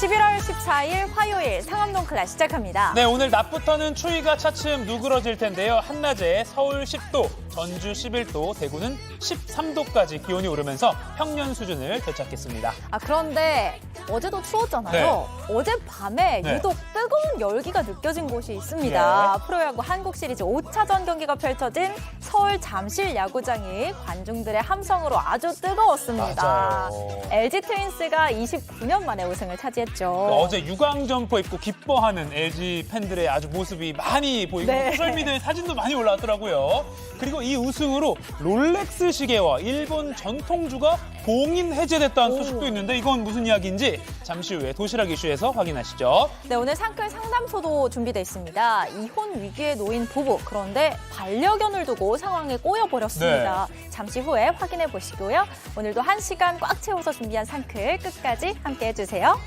11월 14일 화요일 상암동 클래스 시작합니다. 네, 오늘 낮부터는 추위가 차츰 누그러질 텐데요. 한낮에 서울 10도, 전주 11도, 대구는 13도까지 기온이 오르면서 평년 수준을 되찾겠습니다. 그런데 어제도 추웠잖아요. 어젯밤에 네. 유독 뜨거운 열기가 느껴진 곳이 있습니다. 프로야구 한국 시리즈 5차전 경기가 펼쳐진 서울 잠실 야구장이 관중들의 함성으로 아주 뜨거웠습니다. 맞아요. LG 트윈스가 29년 만에 우승을 차지했죠. 어제 유광 점퍼 입고 기뻐하는 LG 팬들의 아주 모습이 많이 보이고 네. 소셜미디어에 사진도 많이 올라왔더라고요. 그리고 이 우승으로 롤렉스 시계와 일본 전통주가 봉인 해제됐다는 소식도 있는데 이건 무슨 이야기인지 잠시 후에 도시락 이슈에서 확인하시죠. 네, 오늘 상끌 상담소도 준비돼 있습니다. 이혼 위기에 놓인 부부, 그런데 반려견을 두고 상황에 꼬여버렸습니다. 잠시 후에 확인해 보시고요. 오늘도 1시간 꽉 채워서 준비한 상끌 끝까지 함께 해주세요.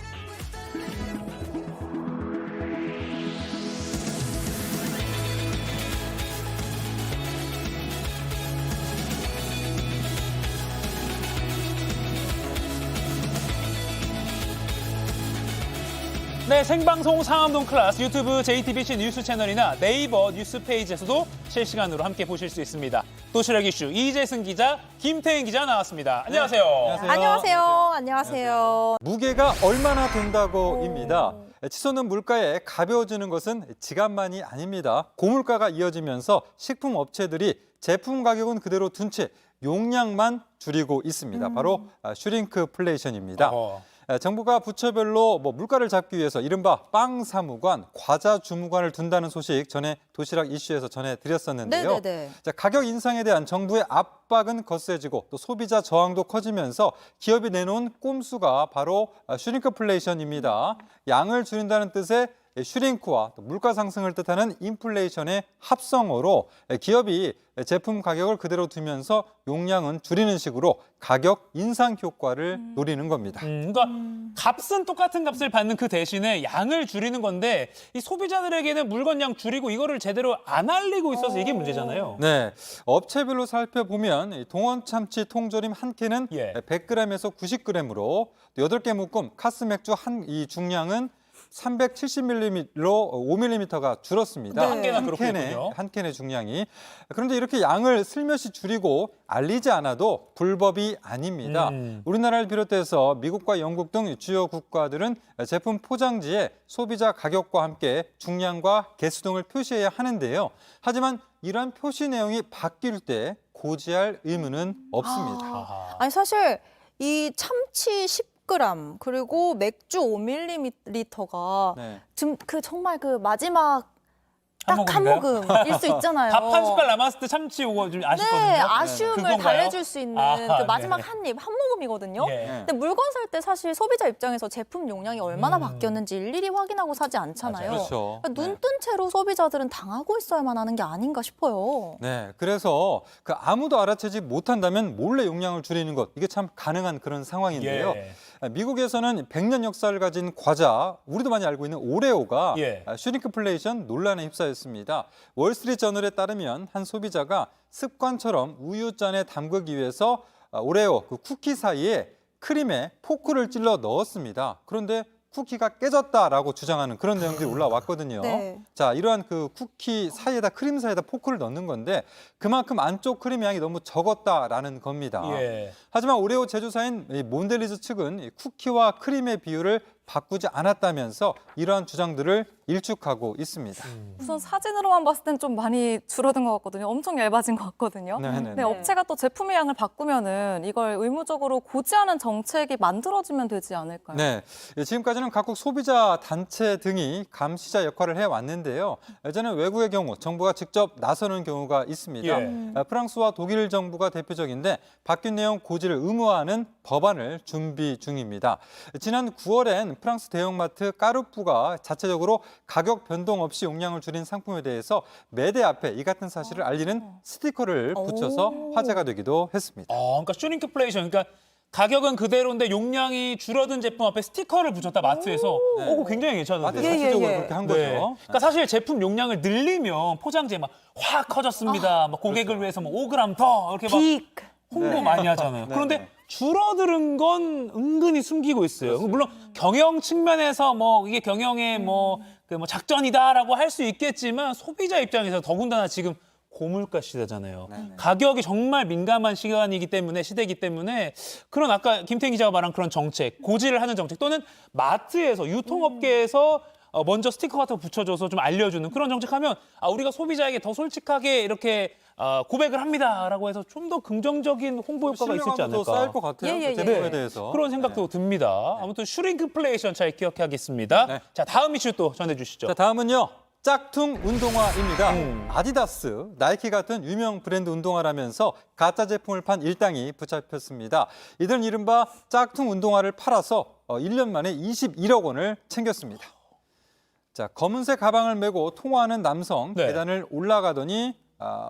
네, 생방송 상암동 클래스 유튜브 JTBC 뉴스 채널이나 네이버 뉴스 페이지에서도 실시간으로 함께 보실 수 있습니다. 도시락 이슈 이재승 기자, 김태인 기자 나왔습니다. 안녕하세요. 안녕하세요. 안녕하세요. 무게가 얼마나 된다고입니다. 치솟는 물가에 가벼워지는 것은 지갑만이 아닙니다. 고물가가 이어지면서 식품 업체들이 제품 가격은 그대로 둔 채 용량만 줄이고 있습니다. 바로 슈링크플레이션입니다. 정부가 부처별로 물가를 잡기 위해서 이른바 빵 사무관, 과자 주무관을 둔다는 소식 전에 도시락 이슈에서 전해드렸었는데요. 자, 가격 인상에 대한 정부의 압박은 거세지고 또 소비자 저항도 커지면서 기업이 내놓은 꼼수가 바로 슈링크플레이션입니다. 양을 줄인다는 뜻의 슈링크와 또 물가 상승을 뜻하는 인플레이션의 합성어로 기업이 제품 가격을 그대로 두면서 용량은 줄이는 식으로 가격 인상 효과를 노리는 겁니다. 그러니까 값은 똑같은 값을 받는 그 대신에 양을 줄이는 건데 이 소비자들에게는 물건량 줄이고 이거를 제대로 안 알리고 있어서 이게 문제잖아요. 네, 업체별로 살펴보면 동원 참치 통조림 한 캔은 100g에서 90g으로 또 8개 묶음 카스 맥주 이 중량은 370ml로 5mm가 줄었습니다. 한 개나 그렇군요. 한 캔의 중량이. 그런데 이렇게 양을 슬며시 줄이고 알리지 않아도 불법이 아닙니다. 우리나라를 비롯해서 미국과 영국 등 주요 국가들은 제품 포장지에 소비자 가격과 함께 중량과 개수 등을 표시해야 하는데요. 하지만 이러한 표시 내용이 바뀔 때 고지할 의무는 없습니다. 아니 사실 이 참치 10g 그리고 맥주 5ml가 지금 정말 그 마지막 딱 한 모금일 수 있잖아요. 밥 한 숟갈 남았을 때 참치 오고 좀 아쉽거든요. 네, 아쉬움을 그건가요? 달래줄 수 있는 그 마지막 한 입, 한 모금이거든요. 근데 물건 살 때 사실 소비자 입장에서 제품 용량이 얼마나 바뀌었는지 일일이 확인하고 사지 않잖아요. 그렇죠. 그러니까 눈 뜬 채로 소비자들은 당하고 있어야만 하는 게 아닌가 싶어요. 네, 그래서 아무도 알아채지 못한다면 몰래 용량을 줄이는 것, 이게 참 가능한 그런 상황인데요. 미국에서는 100년 역사를 가진 과자, 우리도 많이 알고 있는 오레오가 슈링크플레이션 논란에 휩싸였습니다. 월스트리트저널에 따르면 한 소비자가 습관처럼 우유잔에 담그기 위해서 오레오 그 쿠키 사이에 크림에 포크를 찔러 넣었습니다. 그런데 쿠키가 깨졌다라고 주장하는 그런 내용들이 올라왔거든요. 자, 이러한 그 쿠키 사이에다 크림 사이에다 포크를 넣는 건데 그만큼 안쪽 크림 양이 너무 적었다라는 겁니다. 하지만 오레오 제조사인 몬델리즈 측은 쿠키와 크림의 비율을 바꾸지 않았다면서 이러한 주장들을 일축하고 있습니다. 우선 사진으로만 봤을 땐 좀 많이 줄어든 것 같거든요. 엄청 얇아진 것 같거든요. 네, 업체가 또 제품의 양을 바꾸면은 이걸 의무적으로 고지하는 정책이 만들어지면 되지 않을까요? 네, 지금까지는 각국 소비자 단체 등이 감시자 역할을 해왔는데요. 예전에 외국의 경우 정부가 직접 나서는 경우가 있습니다. 프랑스와 독일 정부가 대표적인데 바뀐 내용 고지를 의무화하는 법안을 준비 중입니다. 지난 9월엔 프랑스 대형마트 까르푸가 자체적으로 가격 변동 없이 용량을 줄인 상품에 대해서 매대 앞에 이 같은 사실을 알리는 스티커를 붙여서 화제가 되기도 했습니다. 그러니까 슈링크플레이션, 그러니까 가격은 그대로인데 용량이 줄어든 제품 앞에 스티커를 붙였다 마트에서. 그거 굉장히 괜찮은데요. 마트 자체적으로 그렇게 한 거죠. 그러니까 사실 제품 용량을 늘리면 포장지에 막 확 커졌습니다. 막 고객을 위해서 뭐 5g 더 이렇게 막 홍보 많이 하잖아요. 그런데 줄어드는 건 은근히 숨기고 있어요. 물론 경영 측면에서 뭐 이게 경영의 뭐 작전이다라고 할 수 있겠지만 소비자 입장에서 더군다나 지금 고물가 시대잖아요. 네네. 가격이 정말 민감한 시대이기 때문에 그런 아까 김태희 기자가 말한 그런 정책, 고지를 하는 정책 또는 마트에서 유통업계에서 먼저 스티커 같은 거 붙여줘서 좀 알려주는 그런 정책하면 우리가 소비자에게 더 솔직하게 이렇게 고백을 합니다라고 해서 좀 더 긍정적인 홍보 효과가 있을지 신뢰감도 않을까. 쌓일 것 같아요. 예, 예, 그 제품에 네. 대해서. 그런 생각도 듭니다. 아무튼 슈링크플레이션 잘 기억하겠습니다. 네. 자, 다음 이슈 또 전해주시죠. 자, 다음은요. 짝퉁 운동화입니다. 아디다스, 나이키 같은 유명 브랜드 운동화라면서 가짜 제품을 판 일당이 붙잡혔습니다. 이들은 이른바 짝퉁 운동화를 팔아서 1년 만에 21억 원을 챙겼습니다. 자, 검은색 가방을 메고 통화하는 남성 네. 계단을 올라가더니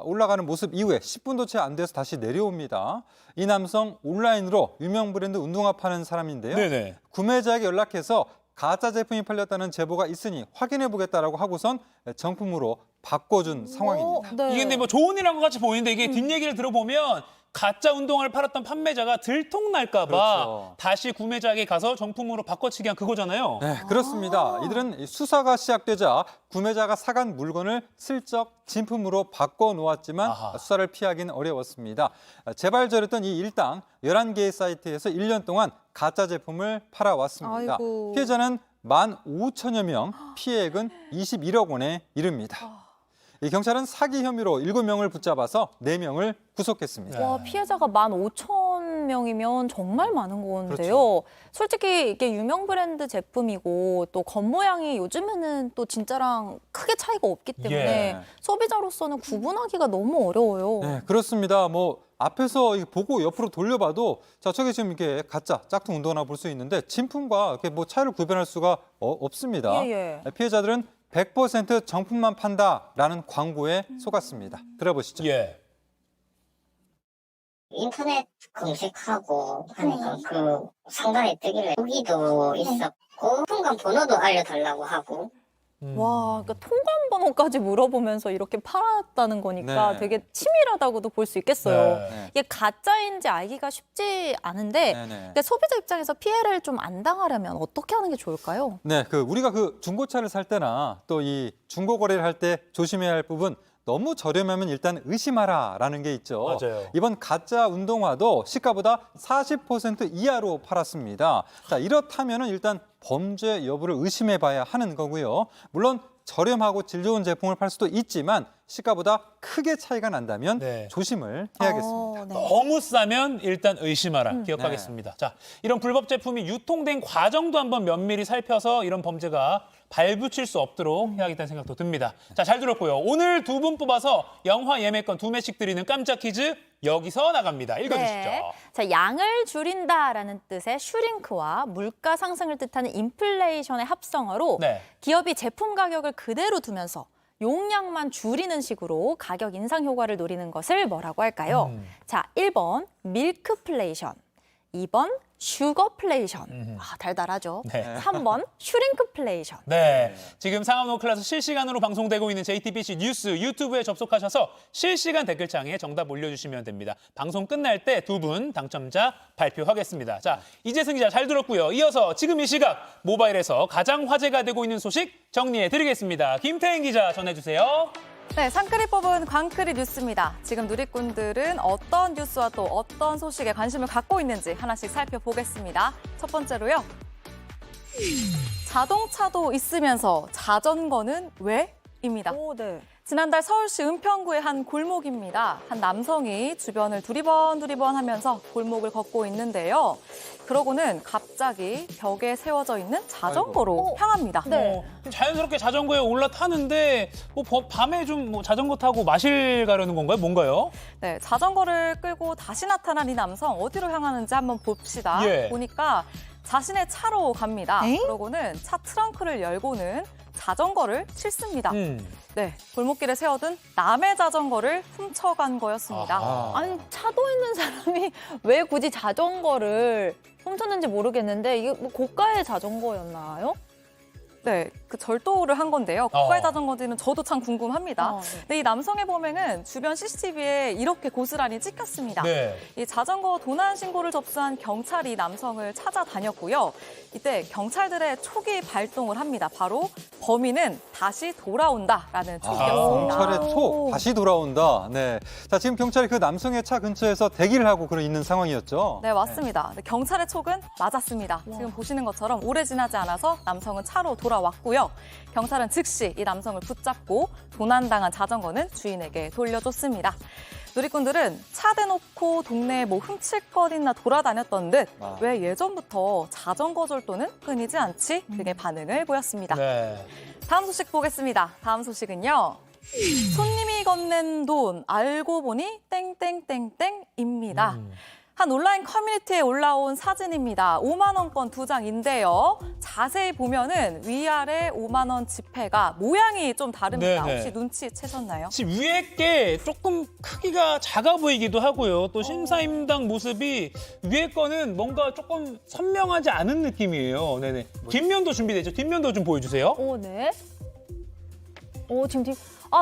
올라가는 모습 이후에 10분도 채 안 돼서 다시 내려옵니다. 이 남성 온라인으로 유명 브랜드 운동화 파는 사람인데요. 네네. 구매자에게 연락해서 가짜 제품이 팔렸다는 제보가 있으니 확인해 보겠다라고 하고선 정품으로 바꿔준 상황입니다. 네. 이게 근데 뭐 좋은 일한 것 같이 보이는데 이게 뒷얘기를 들어보면 가짜 운동화를 팔았던 판매자가 들통날까 봐 그렇죠. 다시 구매자에게 가서 정품으로 바꿔치기 한 그거잖아요. 네, 그렇습니다. 이들은 수사가 시작되자 구매자가 사간 물건을 슬쩍 진품으로 바꿔 놓았지만 아하. 수사를 피하기는 어려웠습니다. 재발절했던 이 일당 11개의 사이트에서 1년 동안 가짜 제품을 팔아왔습니다. 아이고. 피해자는 15,000여 명, 피해액은 21억 원에 이릅니다. 이 경찰은 사기 혐의로 7명을 붙잡아서 4명을 구속했습니다. 와, 피해자가 15,000명이면 정말 많은 건데요. 그렇죠. 솔직히 이게 유명 브랜드 제품이고 또 겉모양이 요즘에는 또 진짜랑 크게 차이가 없기 때문에 예. 소비자로서는 구분하기가 너무 어려워요. 네, 그렇습니다. 뭐 앞에서 이거 보고 옆으로 돌려봐도 자, 저게 지금 이게 가짜 짝퉁 운동화 볼 수 있는데 진품과 이렇게 뭐 차이를 구별할 수가 없습니다. 예, 예. 피해자들은 100% 정품만 판다라는 광고에 속았습니다. 들어보시죠. 예. 인터넷 검색하고 하니까 그 상단에 뜨길래 후기도 있었고 통관 번호도 알려달라고 하고 와, 그러니까 통관 번호까지 물어보면서 이렇게 팔았다는 거니까 네. 되게 치밀하다고도 볼 수 있겠어요. 네. 네. 이게 가짜인지 알기가 쉽지 않은데 네네. 그러니까 소비자 입장에서 피해를 좀 안 당하려면 어떻게 하는 게 좋을까요? 네, 우리가 중고차를 살 때나 또 이 중고 거래를 할 때 조심해야 할 부분 너무 저렴하면 일단 의심하라라는 게 있죠. 맞아요. 이번 가짜 운동화도 시가보다 40% 이하로 팔았습니다. 자, 이렇다면은 일단 범죄 여부를 의심해봐야 하는 거고요. 물론 저렴하고 질 좋은 제품을 팔 수도 있지만 시가보다 크게 차이가 난다면 네. 조심을 해야겠습니다. 네. 너무 싸면 일단 의심하라. 기억하겠습니다. 자, 이런 불법 제품이 유통된 과정도 한번 면밀히 살펴서 이런 범죄가 발붙일 수 없도록 해야겠다는 생각도 듭니다. 자, 잘 들었고요. 오늘 두 분 뽑아서 영화 예매권 2매씩 드리는 깜짝 퀴즈 여기서 나갑니다. 읽어주시죠. 네. 자, 양을 줄인다라는 뜻의 슈링크와 물가 상승을 뜻하는 인플레이션의 합성어로 네. 기업이 제품 가격을 그대로 두면서 용량만 줄이는 식으로 가격 인상 효과를 노리는 것을 뭐라고 할까요? 자, 1번 밀크플레이션, 2번 슈거플레이션. 달달하죠. 네. 3번 슈링크플레이션. 네, 지금 상암노 클래스 실시간으로 방송되고 있는 JTBC 뉴스 유튜브에 접속하셔서 실시간 댓글창에 정답 올려주시면 됩니다. 방송 끝날 때 두 분 당첨자 발표하겠습니다. 자, 이재승 기자 잘 들었고요. 이어서 지금 이 시각 모바일에서 가장 화제가 되고 있는 소식 정리해드리겠습니다. 김태인 기자 전해주세요. 네, 상크리 뽑은 광크리 뉴스입니다. 지금 누리꾼들은 어떤 뉴스와 또 어떤 소식에 관심을 갖고 있는지 하나씩 살펴보겠습니다. 첫 번째로요. 자동차도 있으면서 자전거는 왜? 입니다. 오, 네. 지난달 서울시 은평구의 한 골목입니다. 한 남성이 주변을 두리번 하면서 골목을 걷고 있는데요. 그러고는 갑자기 벽에 세워져 있는 자전거로 향합니다. 네. 자연스럽게 자전거에 올라타는데 뭐 밤에 좀 뭐 자전거 타고 마실 가려는 건가요? 뭔가요? 네, 자전거를 끌고 다시 나타난 이 남성 어디로 향하는지 한번 봅시다. 예. 보니까 자신의 차로 갑니다. 에잉? 그러고는 차 트렁크를 열고는 자전거를 싣습니다. 네, 골목길에 세워둔 남의 자전거를 훔쳐간 거였습니다. 아하. 아니, 차도 있는 사람이 왜 굳이 자전거를 훔쳤는지 모르겠는데 이게 뭐 고가의 자전거였나요? 네, 그 절도를 한 건데요. 고가의 자전거인지는 저도 참 궁금합니다. 네. 근데 이 남성의 범행은 주변 CCTV에 이렇게 고스란히 찍혔습니다. 네. 이 자전거 도난 신고를 접수한 경찰이 남성을 찾아다녔고요. 이때 경찰들의 촉이 발동을 합니다. 바로 범인은 다시 돌아온다라는 촉이었습니다. 경찰의 촉 다시 돌아온다. 네. 자, 지금 경찰이 그 남성의 차 근처에서 대기를 하고 그런 있는 상황이었죠. 네, 맞습니다. 네, 경찰의 촉은 맞았습니다. 지금 보시는 것처럼 오래 지나지 않아서 남성은 차로 돌아왔고요. 경찰은 즉시 이 남성을 붙잡고 도난당한 자전거는 주인에게 돌려줬습니다. 누리꾼들은 차 대놓고 동네에 뭐 훔칠거리나 돌아다녔던 듯 왜 예전부터 자전거 절도는 끊이지 않지? 등의 반응을 보였습니다. 네. 다음 소식 보겠습니다. 다음 소식은요. 손님이 건넨 돈 알고 보니 땡땡땡땡입니다. 한 온라인 커뮤니티에 올라온 사진입니다. 5만 원권 2장인데요. 자세히 보면은 위아래 5만 원 지폐가 모양이 좀 다릅니다. 네네. 혹시 눈치채셨나요? 지금 위에 게 조금 크기가 작아 보이기도 하고요. 또 심사임당 모습이 위에 거는 뭔가 조금 선명하지 않은 느낌이에요. 네네. 뒷면도 준비되죠. 뒷면도 좀 보여주세요. 오, 네. 오, 지금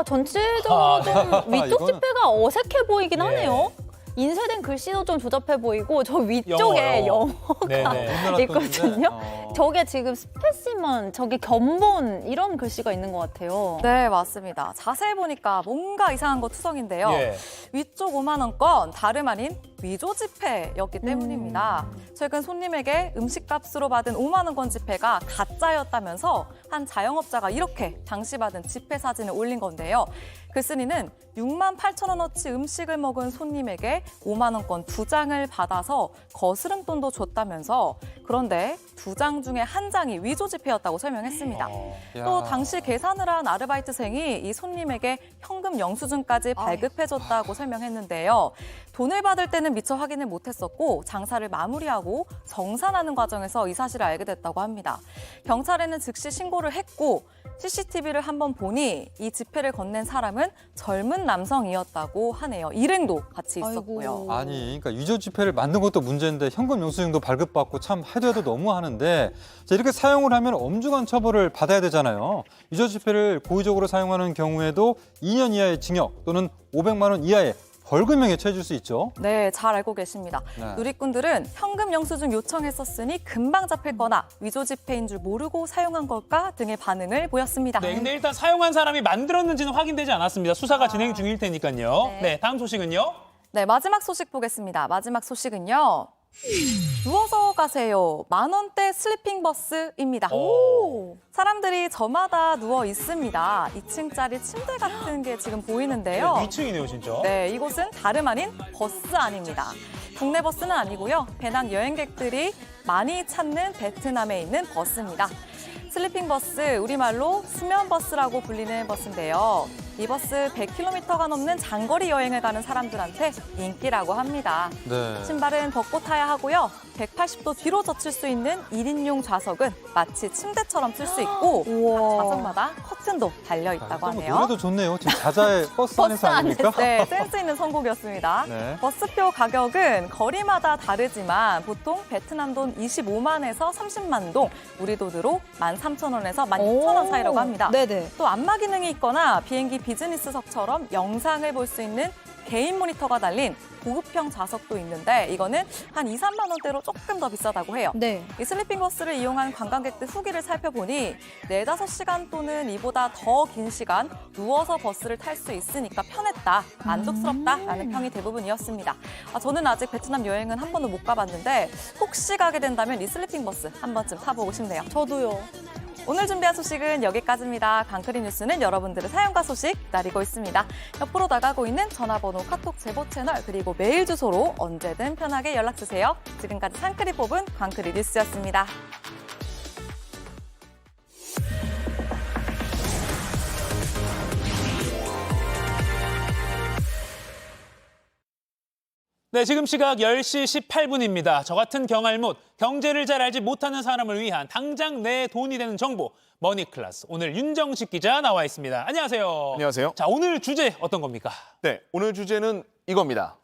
전체적으로 좀 위쪽 이거는- 지폐가 어색해 보이긴 예. 하네요. 인쇄된 글씨도 좀 조잡해 보이고 저 위쪽에 영어요. 영어가 네네. 있거든요. 저게 지금 스페시먼, 저게 견본 이런 글씨가 있는 것 같아요. 네, 맞습니다. 자세히 보니까 뭔가 이상한 거 투성인데요. 예. 위쪽 5만 원권 다름 아닌 위조 지폐였기 때문입니다. 최근 손님에게 음식값으로 받은 5만 원권 지폐가 가짜였다면서 한 자영업자가 이렇게 당시 받은 지폐 사진을 올린 건데요. 글쓴이는 6만 8천 원어치 음식을 먹은 손님에게 5만 원권 2장을 받아서 거스름돈도 줬다면서 그런데 2장 중에 한 장이 위조 지폐였다고 설명했습니다. 또 당시 계산을 한 아르바이트생이 이 손님에게 현금 영수증까지 발급해줬다고 설명했는데요. 돈을 받을 때는 미처 확인을 못했었고 장사를 마무리하고 정산하는 과정에서 이 사실을 알게 됐다고 합니다. 경찰에는 즉시 신고를 했고 CCTV를 한번 보니 이 지폐를 건넨 사람은 젊은 남성이었다고 하네요. 일행도 같이 있었고요. 아이고. 아니, 그러니까 위조 지폐를 만든 것도 문제인데 현금 영수증도 발급받고 참 해도 해도 너무하는데 자, 이렇게 사용을 하면 엄중한 처벌을 받아야 되잖아요. 위조 지폐를 고의적으로 사용하는 경우에도 2년 이하의 징역 또는 500만 원 이하의 벌금형에 처해질 수 있죠. 네, 잘 알고 계십니다. 네. 누리꾼들은 현금 영수증 요청했었으니 금방 잡힐 거나 위조 지폐인 줄 모르고 사용한 걸까 등의 반응을 보였습니다. 네, 근데 일단 사용한 사람이 만들었는지는 확인되지 않았습니다. 수사가 진행 중일 테니까요. 네. 네, 다음 소식은요. 네, 마지막 소식 보겠습니다. 마지막 소식은요. 누워서 가세요. 10,000원대 슬리핑 버스입니다. 오. 사람들이 저마다 누워 있습니다. 2층짜리 침대 같은 게 지금 보이는데요. 2층이네요, 진짜. 네, 이곳은 다름 아닌 버스 안입니다. 국내 버스는 아니고요. 배낭 여행객들이 많이 찾는 베트남에 있는 버스입니다. 슬리핑 버스, 우리말로 수면 버스라고 불리는 버스인데요. 이 버스 100km가 넘는 장거리 여행을 가는 사람들한테 인기라고 합니다. 네. 신발은 벗고 타야 하고요. 180도 뒤로 젖힐 수 있는 1인용 좌석은 마치 침대처럼 쓸 수 있고 각 좌석마다 커튼도 달려 있다고 하네요. 노래도 좋네요. 지금 자자의 버스 안에서 아닙니까? 네, 센스 있는 선곡이었습니다. 네. 버스표 가격은 거리마다 다르지만 보통 베트남 돈 25만에서 30만 동, 우리 돈으로 13,000원에서 12,000원 사이라고 합니다. 네네. 또 안마 기능이 있거나 비행기 비즈니스석처럼 영상을 볼 수 있는 개인 모니터가 달린 고급형 좌석도 있는데 이거는 한 2, 3만 원대로 조금 더 비싸다고 해요. 네. 이 슬리핑 버스를 이용한 관광객들 후기를 살펴보니 4-5시간 또는 이보다 더 긴 시간 누워서 버스를 탈 수 있으니까 편했다, 만족스럽다라는 평이 대부분이었습니다. 저는 아직 베트남 여행은 한 번도 못 가봤는데 혹시 가게 된다면 이 슬리핑 버스 한 번쯤 타보고 싶네요. 저도요. 오늘 준비한 소식은 여기까지입니다. 강크리 뉴스는 여러분들의 사연과 소식 기다리고 있습니다. 옆으로 나가고 있는 전화번호, 카톡 제보 채널, 그리고 메일 주소로 언제든 편하게 연락주세요. 지금까지 상크리 뽑은 강크리 뉴스였습니다. 네, 지금 시각 10시 18분입니다. 저 같은 경알못, 경제를 잘 알지 못하는 사람을 위한 당장 내 돈이 되는 정보, 머니클래스. 오늘 윤정식 기자 나와 있습니다. 안녕하세요. 안녕하세요. 자, 오늘 주제 어떤 겁니까? 네, 오늘 주제는 이겁니다.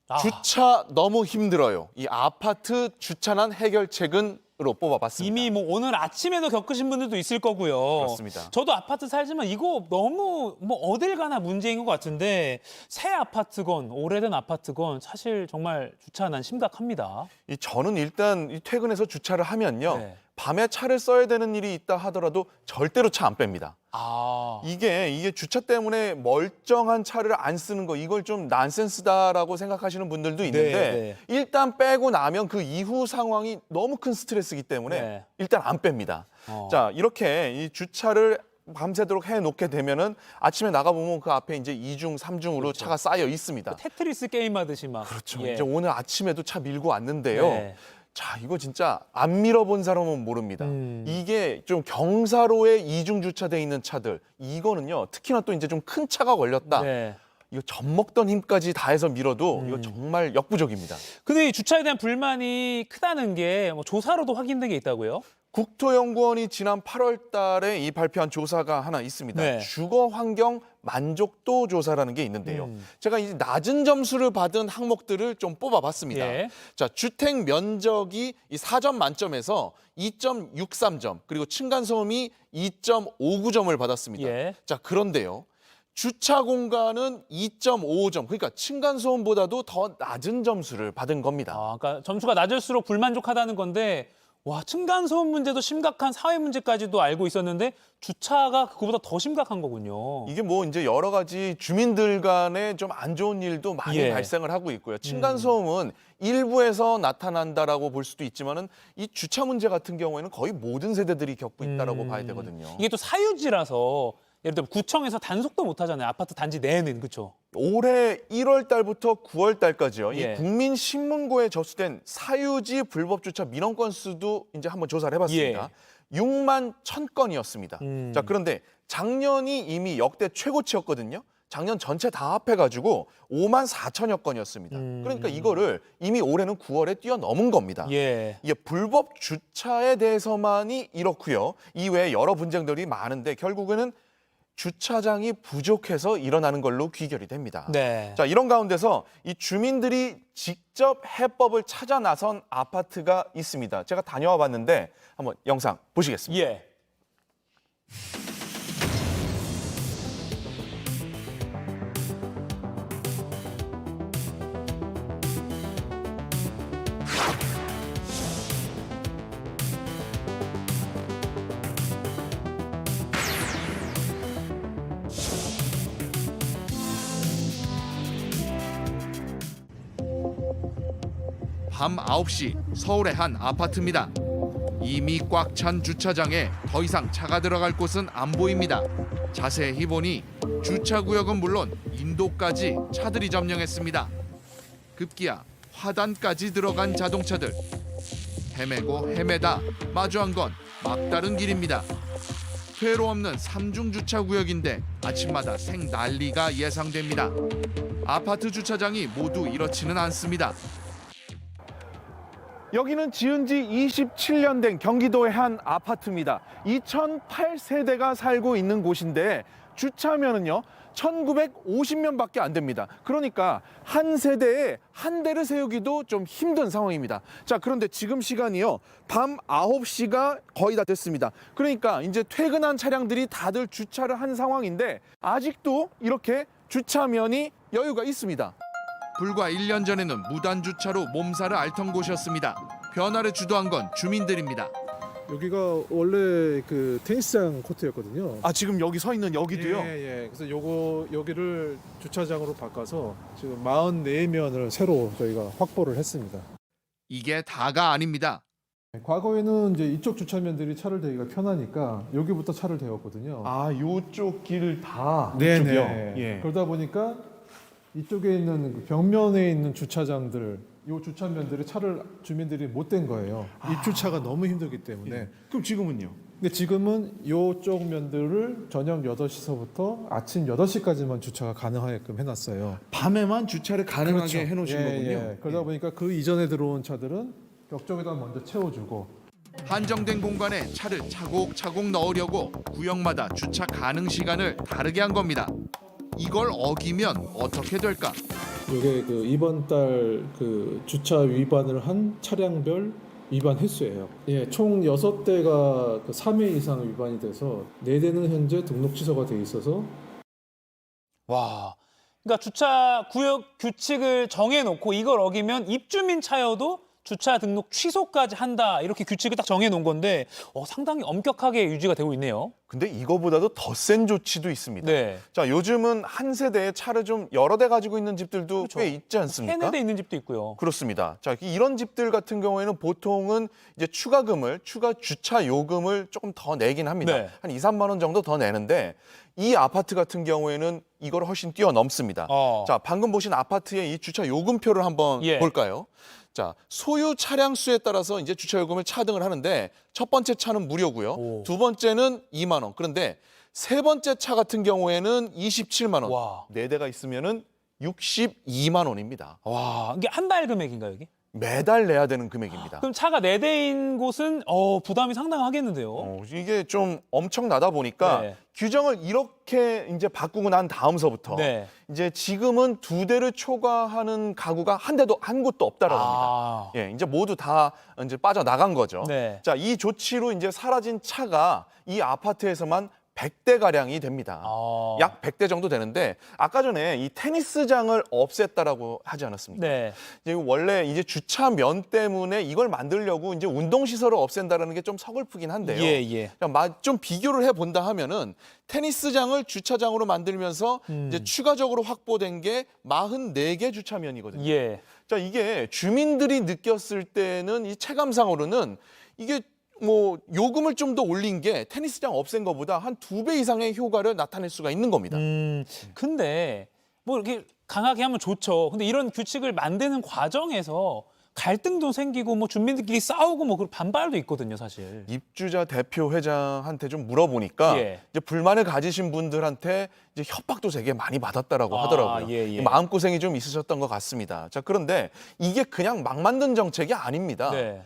아. 주차 너무 힘들어요. 이 아파트 주차난 해결책은 뽑아봤습니다. 이미 뭐 오늘 아침에도 겪으신 분들도 있을 거고요. 그렇습니다. 저도 아파트 살지만 이거 너무 뭐 어딜 가나 문제인 것 같은데 새 아파트건 오래된 아파트건 사실 정말 주차 난 심각합니다. 저는 일단 이 퇴근해서 주차를 하면요. 네. 밤에 차를 써야 되는 일이 있다 하더라도 절대로 차 안 뺍니다. 아, 이게 주차 때문에 멀쩡한 차를 안 쓰는 거 이걸 좀 난센스다라고 생각하시는 분들도 있는데 일단 빼고 나면 그 이후 상황이 너무 큰 스트레스이기 때문에 네. 일단 안 뺍니다. 자, 이렇게 이 주차를 밤새도록 해놓게 되면은 아침에 나가보면 그 앞에 이제 2중, 3중으로 그렇죠. 차가 쌓여 있습니다. 테트리스 게임 하듯이 막. 그렇죠. 예. 이제 오늘 아침에도 차 밀고 왔는데요. 네. 자, 이거 진짜 안 밀어본 사람은 모릅니다. 음. 이게 좀 경사로에 이중 주차돼 있는 차들, 이거는요, 특히나 또 이제 좀 큰 차가 걸렸다. 네. 이거 젖먹던 힘까지 다해서 밀어도 이거 정말 역부족입니다. 근데 이 주차에 대한 불만이 크다는 게 뭐 조사로도 확인된 게 있다고요? 국토연구원이 지난 8월 달에 이 발표한 조사가 하나 있습니다. 네. 주거 환경 만족도 조사라는 게 있는데요. 제가 이 낮은 점수를 받은 항목들을 좀 뽑아봤습니다. 예. 자, 주택 면적이 이 4점 만점에서 2.63점, 그리고 층간소음이 2.59점을 받았습니다. 예. 자, 그런데요. 주차 공간은 2.55점, 그러니까 층간소음보다도 더 낮은 점수를 받은 겁니다. 아, 그러니까 점수가 낮을수록 불만족하다는 건데 와, 층간소음 문제도 심각한 사회 문제까지도 알고 있었는데 주차가 그거보다 더 심각한 거군요. 이게 뭐 이제 여러 가지 주민들 간에 좀 안 좋은 일도 많이 예. 발생을 하고 있고요. 층간소음은 일부에서 나타난다라고 볼 수도 있지만은 이 주차 문제 같은 경우에는 거의 모든 세대들이 겪고 있다라고 봐야 되거든요. 이게 또 사유지라서 예를 들면 구청에서 단속도 못 하잖아요. 아파트 단지 내에는. 그렇죠? 올해 1월 달부터 9월 달까지요. 예. 이 국민신문고에 접수된 사유지 불법 주차 민원 건수도 이제 한번 조사를 해봤습니다. 6만 1,000건이었습니다. 자, 그런데 작년이 이미 역대 최고치였거든요. 작년 전체 다 합해가지고 5만 4천여 건이었습니다. 그러니까 이거를 이미 올해는 9월에 뛰어넘은 겁니다. 예. 이게 불법 주차에 대해서만이 이렇고요. 이외에 여러 분쟁들이 많은데 결국에는 주차장이 부족해서 일어나는 걸로 귀결이 됩니다. 네. 자, 이런 가운데서 이 주민들이 직접 해법을 찾아 나선 아파트가 있습니다. 제가 다녀와 봤는데 한번 영상 보시겠습니다. 예. 밤 9시 서울의 한 아파트입니다. 이미 꽉 찬 주차장에 더 이상 차가 들어갈 곳은 안 보입니다. 자세히 보니 주차구역은 물론 인도까지 차들이 점령했습니다. 급기야 화단까지 들어간 자동차들. 헤매고 헤매다 마주한 건 막다른 길입니다. 퇴로 없는 3중 주차구역인데 아침마다 생난리가 예상됩니다. 아파트 주차장이 모두 이렇지는 않습니다. 여기는 지은 지 27년 된 경기도의 한 아파트입니다. 2008세대가 살고 있는 곳인데 주차면은요 1950명밖에 안 됩니다. 그러니까 한 세대에 한 대를 세우기도 좀 힘든 상황입니다. 자, 그런데 지금 시간이요 밤 9시가 거의 다 됐습니다. 그러니까 이제 퇴근한 차량들이 다들 주차를 한 상황인데 아직도 이렇게 주차면이 여유가 있습니다. 불과 1년 전에는 무단 주차로 몸살을 앓던 곳이었습니다. 변화를 주도한 건 주민들입니다. 여기가 원래 그 테니스장 코트였거든요. 아, 지금 여기 서 있는 여기도요? 예. 그래서 여기를 주차장으로 바꿔서 지금 44면을 새로 저희가 확보를 했습니다. 이게 다가 아닙니다. 과거에는 이제 이쪽 주차면들이 차를 대기가 편하니까 여기부터 차를 대었거든요. 아, 요쪽 길 다 네네. 이쪽이요? 예. 그러다 보니까 이쪽에 있는 그 벽면에 있는 주차장들, 이 주차면들이 차를 주민들이 못 댄 거예요. 입주차가 너무 힘들기 때문에. 그럼 지금은요? 근데 지금은 이쪽 면들을 저녁 8시서부터 아침 8시까지만 주차가 가능하게끔 해놨어요. 밤에만 주차를 가능하게 해놓으신 거군요. 예. 그러다 보니까 그 이전에 들어온 차들은 벽 쪽에다 먼저 채워주고 한정된 공간에 차를 차곡차곡 넣으려고 구역마다 주차 가능 시간을 다르게 한 겁니다. 이걸 어기면 어떻게 될까? 이게 그 이번 달 그 주차 위반을 한 차량별 위반 횟수예요. 예, 총 6대가 3회 이상 위반이 돼서 4대는 현재 등록 취소가 돼 있어서 와. 그러니까 주차 구역 규칙을 정해놓고 이걸 어기면 입주민 차여도 주차 등록 취소까지 한다. 이렇게 규칙을 딱 정해놓은 건데 상당히 엄격하게 유지가 되고 있네요. 근데 이거보다도 더 센 조치도 있습니다. 네. 자, 요즘은 한 세대의 차를 좀 여러 대 가지고 있는 집들도 그렇죠. 꽤 있지 않습니까? 세네 대 있는 집도 있고요. 그렇습니다. 자, 이런 집들 같은 경우에는 보통은 이제 추가 주차 요금을 조금 더 내긴 합니다. 네. 한 2, 3만 원 정도 더 내는데 이 아파트 같은 경우에는 이걸 훨씬 뛰어넘습니다. 자, 방금 보신 아파트의 이 주차 요금표를 한번 예. 볼까요? 자, 소유 차량 수에 따라서 이제 주차 요금을 차등을 하는데 첫 번째 차는 무료고요. 오. 두 번째는 2만 원. 그런데 세 번째 차 같은 경우에는 27만 원. 와. 네 대가 있으면은 62만 원입니다. 와, 이게 한 달 금액인가요, 이게? 매달 내야 되는 금액입니다. 그럼 차가 4대인 곳은 부담이 상당하겠는데요. 이게 좀 엄청나다 보니까 네. 규정을 이렇게 이제 바꾸고 난 다음서부터 네. 이제 지금은 2대를 초과하는 가구가 한 곳도 없다라고 합니다. 아. 예, 이제 모두 다 이제 빠져나간 거죠. 네. 자, 이 조치로 이제 사라진 차가 이 아파트에서만 100대 가량이 됩니다. 아. 약 100대 정도 되는데 아까 전에 이 테니스장을 없앴다라고 하지 않았습니까? 네. 이제 원래 이제 주차면 때문에 이걸 만들려고 이제 운동시설을 없앤다라는 게 좀 서글프긴 한데요. 예, 예. 좀 비교를 해본다 하면은 테니스장을 주차장으로 만들면서 이제 추가적으로 확보된 게 44개 주차면이거든요. 예. 자, 이게 주민들이 느꼈을 때는 이 체감상으로는 이게 뭐 요금을 좀 더 올린 게 테니스장 없앤 것보다 한 2배 이상의 효과를 나타낼 수가 있는 겁니다. 근데 뭐 이렇게 강하게 하면 좋죠. 근데 이런 규칙을 만드는 과정에서 갈등도 생기고 뭐 주민들끼리 싸우고 뭐 그런 반발도 있거든요, 사실. 입주자 대표 회장한테 좀 물어보니까 예. 이제 불만을 가지신 분들한테 이제 협박도 되게 많이 받았다라고 하더라고요. 예, 예. 마음고생이 좀 있으셨던 것 같습니다. 자, 그런데 이게 그냥 막 만든 정책이 아닙니다. 네.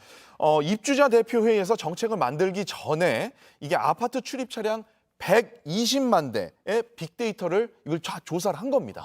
입주자 대표 회의에서 정책을 만들기 전에 이게 아파트 출입 차량 120만 대의 빅데이터를 이걸 조사를 한 겁니다.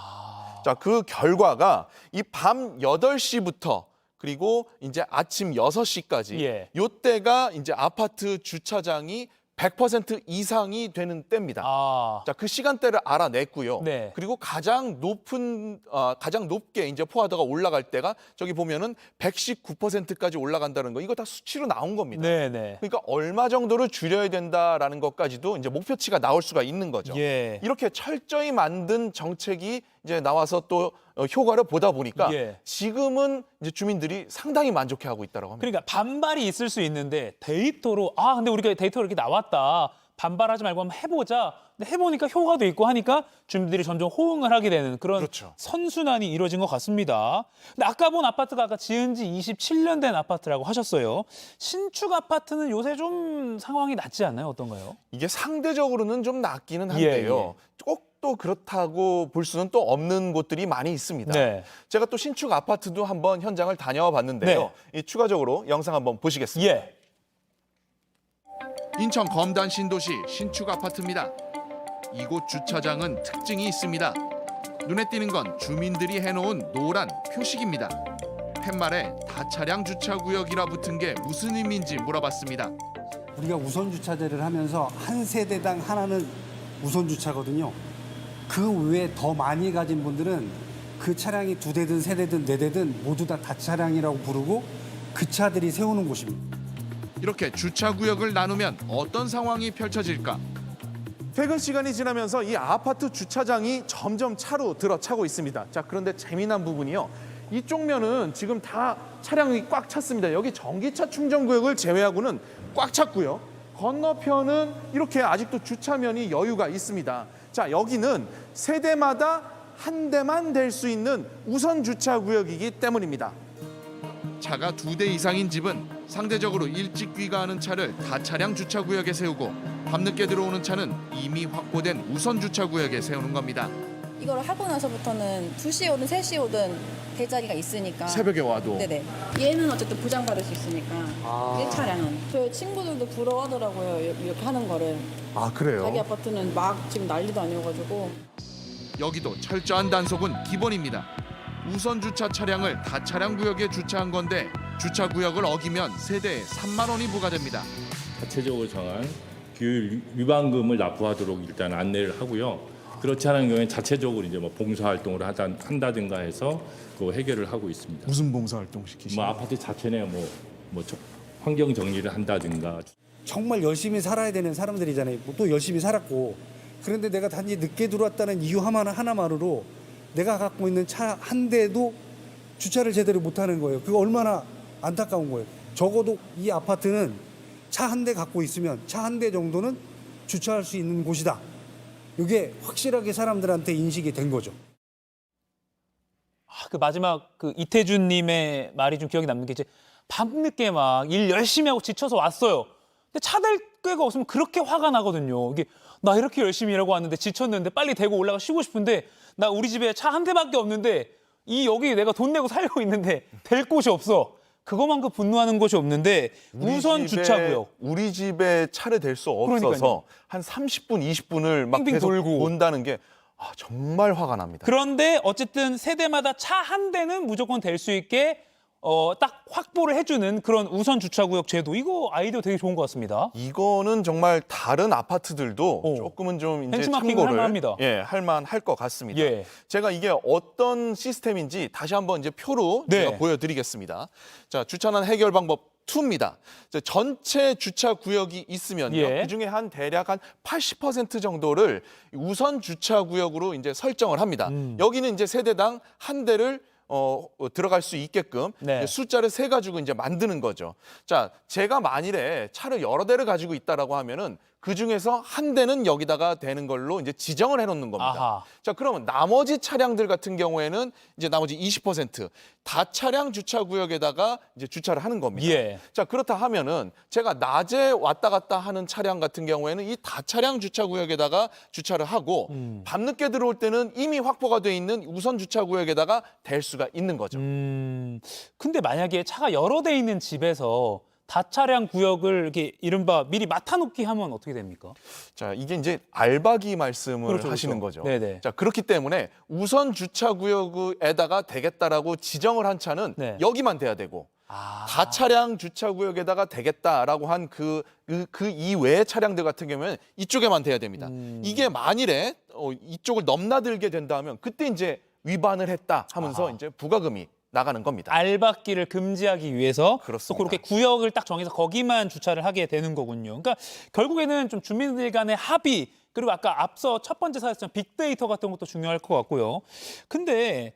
자, 그 결과가 이 밤 8시부터 그리고 이제 아침 6시까지 예. 요때가 이제 아파트 주차장이 100% 이상이 되는 때입니다. 아. 자, 그 시간대를 알아냈고요. 네. 그리고 가장 높게 이제 포화도가 올라갈 때가 저기 보면은 119%까지 올라간다는 거. 이거 다 수치로 나온 겁니다. 네, 네. 그러니까 얼마 정도를 줄여야 된다라는 것까지도 이제 목표치가 나올 수가 있는 거죠. 예. 이렇게 철저히 만든 정책이 이제 나와서 또 효과를 보다 보니까 예. 지금은 이제 주민들이 상당히 만족해하고 있다고 합니다. 그러니까 반발이 있을 수 있는데 데이터로 근데 우리가 데이터가 이렇게 나왔다. 반발하지 말고 한번 해보자. 근데 해보니까 효과도 있고 하니까 주민들이 점점 호응을 하게 되는 그런 그렇죠. 선순환이 이루어진 것 같습니다. 근데 아까 본 아파트가 아까 지은 지 27년 된 아파트라고 하셨어요. 신축 아파트는 요새 좀 상황이 낫지 않나요? 어떤가요? 이게 상대적으로는 좀 낫기는 한데요. 꼭 또 그렇다고 볼 수는 또 없는 곳들이 많이 있습니다. 네. 제가 또 신축 아파트도 한번 현장을 다녀와 봤는데요. 이 추가적으로 영상 한번 보시겠습니다. 예. 인천 검단 신도시 신축 아파트입니다. 이곳 주차장은 특징이 있습니다. 눈에 띄는 건 주민들이 해놓은 노란 표식입니다. 팻말에 다차량 주차구역이라 붙은 게 무슨 의미인지 물어봤습니다. 우리가 우선 주차제를 하면서 한 세대당 하나는 우선 주차거든요. 그 외에 더 많이 가진 분들은 그 차량이 2대든 3대든 4대든 모두 다 다차량이라고 부르고 그 차들이 세우는 곳입니다. 이렇게 주차구역을 나누면 어떤 상황이 펼쳐질까? 퇴근 시간이 지나면서 이 아파트 주차장이 점점 차로 들어차고 있습니다. 자, 그런데 재미난 부분이요. 이쪽 면은 지금 다 차량이 꽉 찼습니다. 여기 전기차 충전 구역을 제외하고는 꽉 찼고요. 건너편은 이렇게 아직도 주차면이 여유가 있습니다. 자, 여기는 세대마다 한 대만 될 수 있는 우선 주차 구역이기 때문입니다. 차가 2대 이상인 집은 상대적으로 일찍 귀가하는 차를 다차량 주차구역에 세우고 밤늦게 들어오는 차는 이미 확보된 우선 주차구역에 세우는 겁니다. 이걸 하고 나서부터는 2시에 오든 3시에 오든 대자리가 있으니까. 새벽에 와도. 네네. 얘는 어쨌든 보장받을 수 있으니까. 1차량은. 저희 친구들도 부러워하더라고요. 이렇게 하는 거를. 아, 그래요? 자기 아파트는 막 지금 난리도 아니어가지고. 여기도 철저한 단속은 기본입니다. 우선 주차 차량을 다차량 구역에 주차한 건데 주차구역을 어기면 세대에 3만 원이 부과됩니다. 자체적으로 정한 규율 위반금을 납부하도록 일단 안내를 하고요. 그렇지 않은 경우에 자체적으로 이제 뭐 봉사활동을 한다든가 해서 그 해결을 하고 있습니다. 무슨 봉사활동 뭐 시키시나요? 아파트 자체 내 환경 정리를 한다든가. 정말 열심히 살아야 되는 사람들이잖아요. 또 열심히 살았고. 그런데 내가 단지 늦게 들어왔다는 이유 하나만으로 내가 갖고 있는 차 한 대도 주차를 제대로 못하는 거예요. 그거 얼마나 안타까운 거예요. 적어도 이 아파트는 차 한 대 갖고 있으면 차 한 대 정도는 주차할 수 있는 곳이다. 이게 확실하게 사람들한테 인식이 된 거죠. 그 마지막 그 이태준님의 말이 좀 기억에 남는 게 이제 밤늦게 막 일 열심히 하고 지쳐서 왔어요. 근데 차 댈 데가 없으면 그렇게 화가 나거든요. 이게 나 이렇게 열심히 일하고 왔는데 지쳤는데 빨리 대고 올라가 쉬고 싶은데 나 우리 집에 차 한 대밖에 없는데 여기 내가 돈 내고 살고 있는데 댈 곳이 없어. 그것만큼 분노하는 것이 없는데 우선 주차구역. 우리 집에 차를 댈 수 없어서 그러니까요. 한 30분, 20분을 막 빙빙 계속 돌고. 본다는 게 정말 화가 납니다. 그런데 어쨌든 세대마다 차 한 대는 무조건 될 수 있게 딱 확보를 해주는 그런 우선 주차구역 제도. 이거 아이디어 되게 좋은 것 같습니다. 이거는 정말 다른 아파트들도 조금은 좀 이제 벤치마킹을 참고를 할만합니다. 할만할 것 같습니다. 예. 제가 이게 어떤 시스템인지 다시 한번 이제 표로 네. 제가 보여드리겠습니다. 자, 주차난 해결 방법 2입니다. 전체 주차 구역이 있으면요. 예. 그중에 대략 한 80% 정도를 우선 주차 구역으로 이제 설정을 합니다. 여기는 이제 세대당 한 대를 들어갈 수 있게끔 네. 숫자를 세 가지고 이제 만드는 거죠. 자, 제가 만일에 차를 여러 대를 가지고 있다라고 하면은 그 중에서 한 대는 여기다가 대는 걸로 이제 지정을 해놓는 겁니다. 아하. 자, 그러면 나머지 차량들 같은 경우에는 이제 나머지 20% 다차량 주차 구역에다가 이제 주차를 하는 겁니다. 예. 자, 그렇다 하면은 제가 낮에 왔다 갔다 하는 차량 같은 경우에는 이 다차량 주차 구역에다가 주차를 하고 밤늦게 들어올 때는 이미 확보가 돼 있는 우선 주차 구역에다가 댈 수가 있는 거죠. 근데 만약에 차가 여러 대 있는 집에서 다차량 구역을 이렇게 이른바 미리 맡아놓기 하면 어떻게 됩니까? 자, 이게 이제 알박이 말씀을 그렇죠, 하시는 그렇죠. 거죠. 네네. 자, 그렇기 때문에 우선 주차 구역에다가 대겠다라고 지정을 한 차는 네. 여기만 돼야 되고 다차량 주차 구역에다가 대겠다라고 한 그 이외의 차량들 같은 경우에는 이쪽에만 돼야 됩니다. 이게 만일에 이쪽을 넘나들게 된다면 그때 이제 위반을 했다 하면서 이제 부과금이 나가는 겁니다. 알박기를 금지하기 위해서 그렇습니다. 또 그렇게 구역을 딱 정해서 거기만 주차를 하게 되는 거군요. 그러니까 결국에는 좀 주민들 간의 합의, 그리고 아까 앞서 첫 번째 사였던 빅데이터 같은 것도 중요할 것 같고요. 근데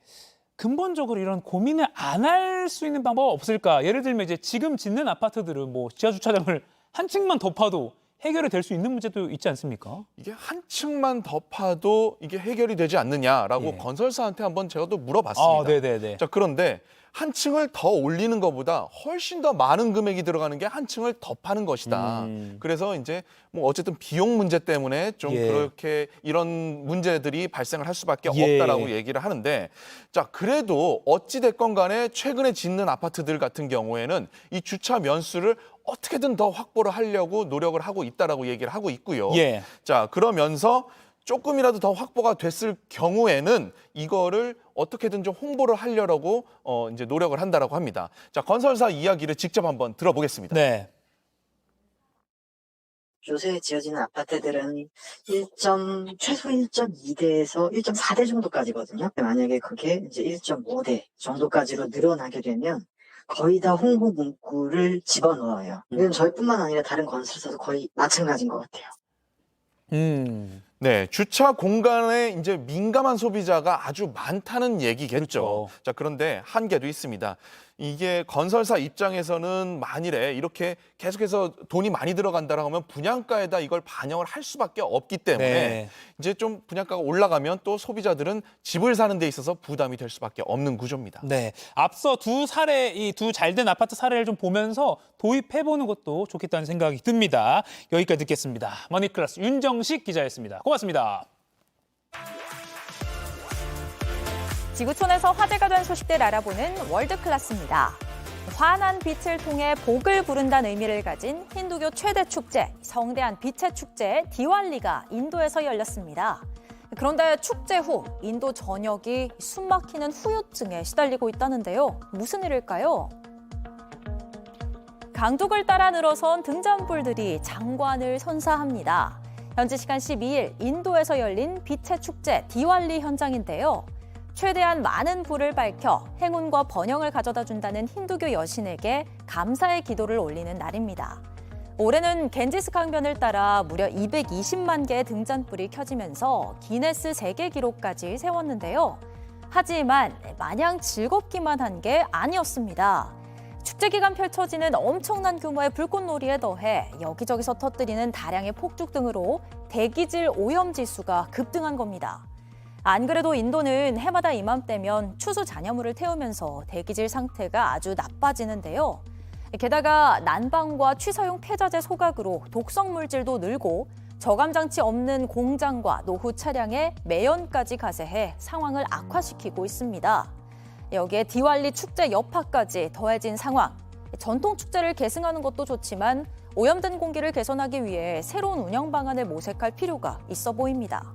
근본적으로 이런 고민을 안 할 수 있는 방법 없을까? 예를 들면 이제 지금 짓는 아파트들은 뭐 지하 주차장을 한 층만 더 파도 해결이 될 수 있는 문제도 있지 않습니까? 이게 한 층만 더 파도 이게 해결이 되지 않느냐라고 예. 건설사한테 한번 제가 또 물어봤습니다. 네네네. 자, 그런데 한 층을 더 올리는 것보다 훨씬 더 많은 금액이 들어가는 게 한 층을 더 파는 것이다. 그래서 이제 뭐 어쨌든 비용 문제 때문에 좀 예. 그렇게 이런 문제들이 발생을 할 수밖에 예. 없다라고 얘기를 하는데, 자, 그래도 어찌 됐건 간에 최근에 짓는 아파트들 같은 경우에는 이 주차 면수를 어떻게든 더 확보를 하려고 노력을 하고 있다라고 얘기를 하고 있고요. 예. 자, 그러면서 조금이라도 더 확보가 됐을 경우에는 이거를 어떻게든 좀 홍보를 하려고 이제 노력을 한다라고 합니다. 자, 건설사 이야기를 직접 한번 들어보겠습니다. 네. 요새 지어지는 아파트들은 최소 1.2대에서 1.4대 정도까지거든요. 만약에 그게 이제 1.5대 정도까지로 늘어나게 되면 거의 다 홍보 문구를 집어넣어요. 이건 저희뿐만 아니라 다른 건설사도 거의 마찬가지인 것 같아요. 네, 주차 공간에 이제 민감한 소비자가 아주 많다는 얘기겠죠. 그렇죠. 자, 그런데 한계도 있습니다. 이게 건설사 입장에서는 만일에 이렇게 계속해서 돈이 많이 들어간다라고 하면 분양가에다 이걸 반영을 할 수밖에 없기 때문에 네. 이제 좀 분양가가 올라가면 또 소비자들은 집을 사는 데 있어서 부담이 될 수밖에 없는 구조입니다. 네, 앞서 이 두 잘된 아파트 사례를 좀 보면서 도입해보는 것도 좋겠다는 생각이 듭니다. 여기까지 듣겠습니다. 머니클래스 윤정식 기자였습니다. 고맙습니다. 지구촌에서 화제가 된 소식들 알아보는 월드클래스입니다. 환한 빛을 통해 복을 부른다는 의미를 가진 힌두교 최대 축제, 성대한 빛의 축제 디왈리가 인도에서 열렸습니다. 그런데 축제 후 인도 전역이 숨막히는 후유증에 시달리고 있다는데요. 무슨 일일까요? 강둑을 따라 늘어선 등잔불들이 장관을 선사합니다. 현지 시간 12일 인도에서 열린 빛의 축제 디왈리 현장인데요. 최대한 많은 불을 밝혀 행운과 번영을 가져다 준다는 힌두교 여신에게 감사의 기도를 올리는 날입니다. 올해는 겐지스 강변을 따라 무려 220만 개의 등잔불이 켜지면서 기네스 세계 기록까지 세웠는데요. 하지만 마냥 즐겁기만 한 게 아니었습니다. 축제 기간 펼쳐지는 엄청난 규모의 불꽃놀이에 더해 여기저기서 터뜨리는 다량의 폭죽 등으로 대기질 오염 지수가 급등한 겁니다. 안 그래도 인도는 해마다 이맘때면 추수 잔여물을 태우면서 대기질 상태가 아주 나빠지는데요. 게다가 난방과 취사용 폐자재 소각으로 독성 물질도 늘고 저감장치 없는 공장과 노후 차량의 매연까지 가세해 상황을 악화시키고 있습니다. 여기에 디왈리 축제 여파까지 더해진 상황. 전통 축제를 계승하는 것도 좋지만 오염된 공기를 개선하기 위해 새로운 운영 방안을 모색할 필요가 있어 보입니다.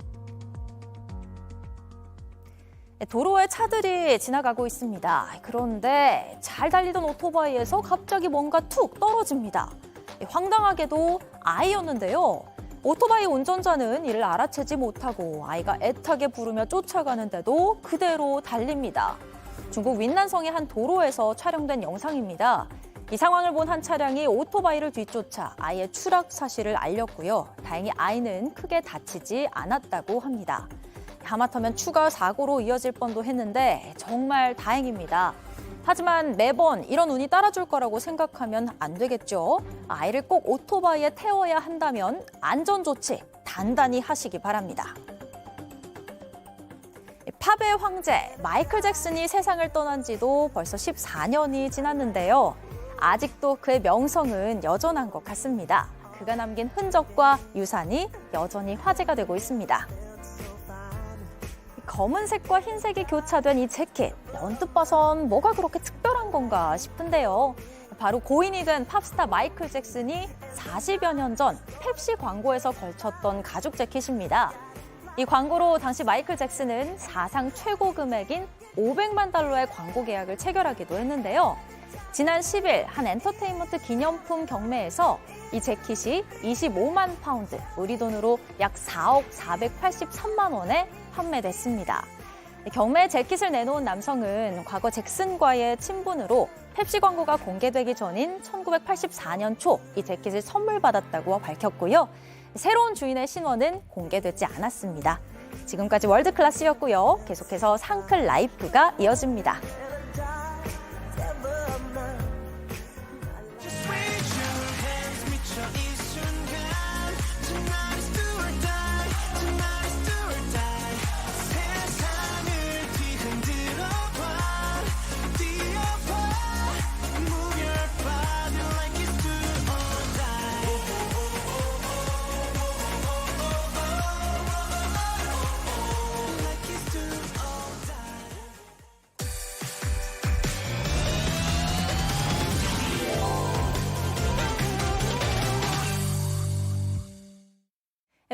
도로에 차들이 지나가고 있습니다. 그런데 잘 달리던 오토바이에서 갑자기 뭔가 툭 떨어집니다. 황당하게도 아이였는데요. 오토바이 운전자는 이를 알아채지 못하고 아이가 애타게 부르며 쫓아가는데도 그대로 달립니다. 중국 윈난성의 한 도로에서 촬영된 영상입니다. 이 상황을 본 한 차량이 오토바이를 뒤쫓아 아이의 추락 사실을 알렸고요. 다행히 아이는 크게 다치지 않았다고 합니다. 하마터면 추가 사고로 이어질 뻔도 했는데 정말 다행입니다. 하지만 매번 이런 운이 따라줄 거라고 생각하면 안 되겠죠. 아이를 꼭 오토바이에 태워야 한다면 안전조치 단단히 하시기 바랍니다. 팝의 황제 마이클 잭슨이 세상을 떠난 지도 벌써 14년이 지났는데요. 아직도 그의 명성은 여전한 것 같습니다. 그가 남긴 흔적과 유산이 여전히 화제가 되고 있습니다. 검은색과 흰색이 교차된 이 재킷, 언뜻 봐선 뭐가 그렇게 특별한 건가 싶은데요. 바로 고인이 된 팝스타 마이클 잭슨이 40여 년 전 펩시 광고에서 걸쳤던 가죽 재킷입니다. 이 광고로 당시 마이클 잭슨은 사상 최고 금액인 500만 달러의 광고 계약을 체결하기도 했는데요. 지난 10일 한 엔터테인먼트 기념품 경매에서 이 재킷이 25만 파운드, 우리 돈으로 약 4억 483만 원에 판매됐습니다. 경매에 재킷을 내놓은 남성은 과거 잭슨과의 친분으로 펩시 광고가 공개되기 전인 1984년 초 이 재킷을 선물 받았다고 밝혔고요. 새로운 주인의 신원은 공개되지 않았습니다. 지금까지 월드클래스였고요. 계속해서 상클 라이프가 이어집니다.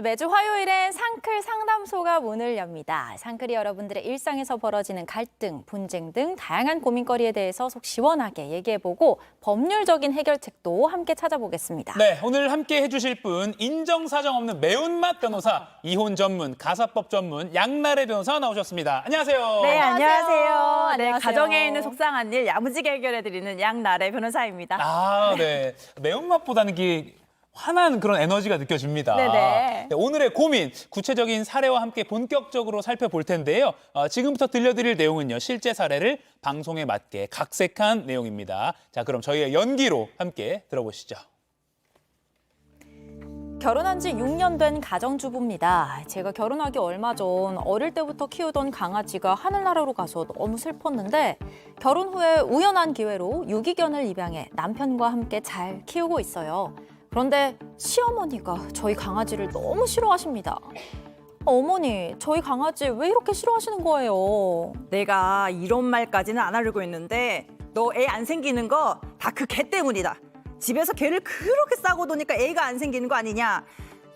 매주 화요일엔 상클 상담소가 문을 엽니다. 상클이 여러분들의 일상에서 벌어지는 갈등, 분쟁 등 다양한 고민거리에 대해서 속 시원하게 얘기해보고 법률적인 해결책도 함께 찾아보겠습니다. 네, 오늘 함께 해주실 분 인정사정 없는 매운맛 변호사, 이혼 전문, 가사법 전문 양나래 변호사 나오셨습니다. 안녕하세요. 네, 안녕하세요. 네, 안녕하세요. 가정에 있는 속상한 일 야무지게 해결해드리는 양나래 변호사입니다. 아, 네. 매운맛보다는 환한 그런 에너지가 느껴집니다. 네네. 네, 오늘의 고민, 구체적인 사례와 함께 본격적으로 살펴볼 텐데요. 지금부터 들려드릴 내용은요, 실제 사례를 방송에 맞게 각색한 내용입니다. 자, 그럼 저희의 연기로 함께 들어보시죠. 결혼한 지 6년 된 가정주부입니다. 제가 결혼하기 얼마 전 어릴 때부터 키우던 강아지가 하늘나라로 가서 너무 슬펐는데 결혼 후에 우연한 기회로 유기견을 입양해 남편과 함께 잘 키우고 있어요. 그런데 시어머니가 저희 강아지를 너무 싫어하십니다. 어머니, 저희 강아지 왜 이렇게 싫어하시는 거예요? 내가 이런 말까지는 안 하려고 했는데 너 애 안 생기는 거 다 그 개 때문이다. 집에서 개를 그렇게 싸고 도니까 애가 안 생기는 거 아니냐.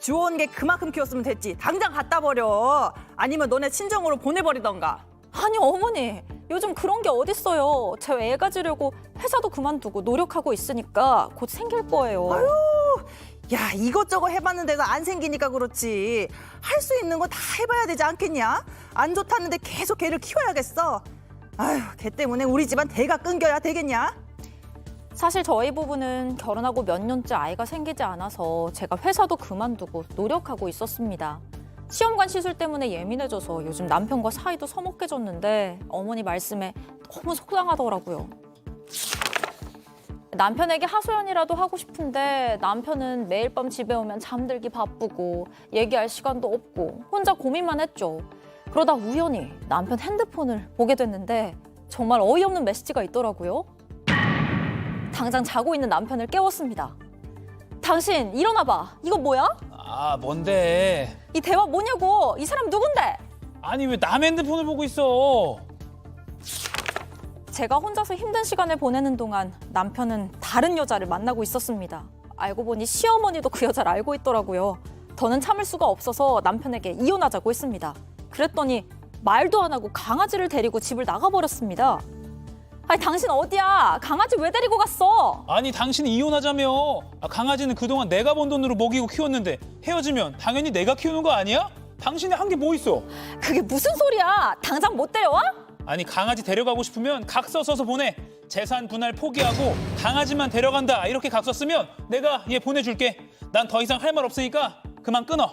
주워온 개 그만큼 키웠으면 됐지. 당장 갖다 버려. 아니면 너네 친정으로 보내버리던가. 아니 어머니, 요즘 그런 게 어딨어요. 제 애 가지려고 회사도 그만두고 노력하고 있으니까 곧 생길 거예요. 야, 이것저것 해봤는데도 안 생기니까 그렇지. 할 수 있는 거 다 해봐야 되지 않겠냐? 안 좋다는데 계속 걔를 키워야겠어. 아휴, 걔 때문에 우리 집안 대가 끊겨야 되겠냐? 사실 저희 부부는 결혼하고 몇 년째 아이가 생기지 않아서 제가 회사도 그만두고 노력하고 있었습니다. 시험관 시술 때문에 예민해져서 요즘 남편과 사이도 서먹해졌는데 어머니 말씀에 너무 속상하더라고요. 남편에게 하소연이라도 하고 싶은데 남편은 매일 밤 집에 오면 잠들기 바쁘고 얘기할 시간도 없고 혼자 고민만 했죠. 그러다 우연히 남편 핸드폰을 보게 됐는데 정말 어이없는 메시지가 있더라고요. 당장 자고 있는 남편을 깨웠습니다. 당신 일어나봐. 이거 뭐야? 아, 뭔데? 이 대화 뭐냐고. 이 사람 누군데? 아니, 왜 남 핸드폰을 보고 있어? 제가 혼자서 힘든 시간을 보내는 동안 남편은 다른 여자를 만나고 있었습니다. 알고 보니 시어머니도 그 여자를 알고 있더라고요. 더는 참을 수가 없어서 남편에게 이혼하자고 했습니다. 그랬더니 말도 안 하고 강아지를 데리고 집을 나가버렸습니다. 아니, 당신 어디야? 강아지 왜 데리고 갔어? 아니, 당신이 이혼하자며. 강아지는 그동안 내가 번 돈으로 먹이고 키웠는데 헤어지면 당연히 내가 키우는 거 아니야? 당신이 한 게 뭐 있어? 그게 무슨 소리야? 당장 못 데려와? 아니, 강아지 데려가고 싶으면 각서 써서 보내. 재산 분할 포기하고 강아지만 데려간다 이렇게 각서 쓰면 내가 얘 보내줄게. 난 더 이상 할 말 없으니까 그만 끊어.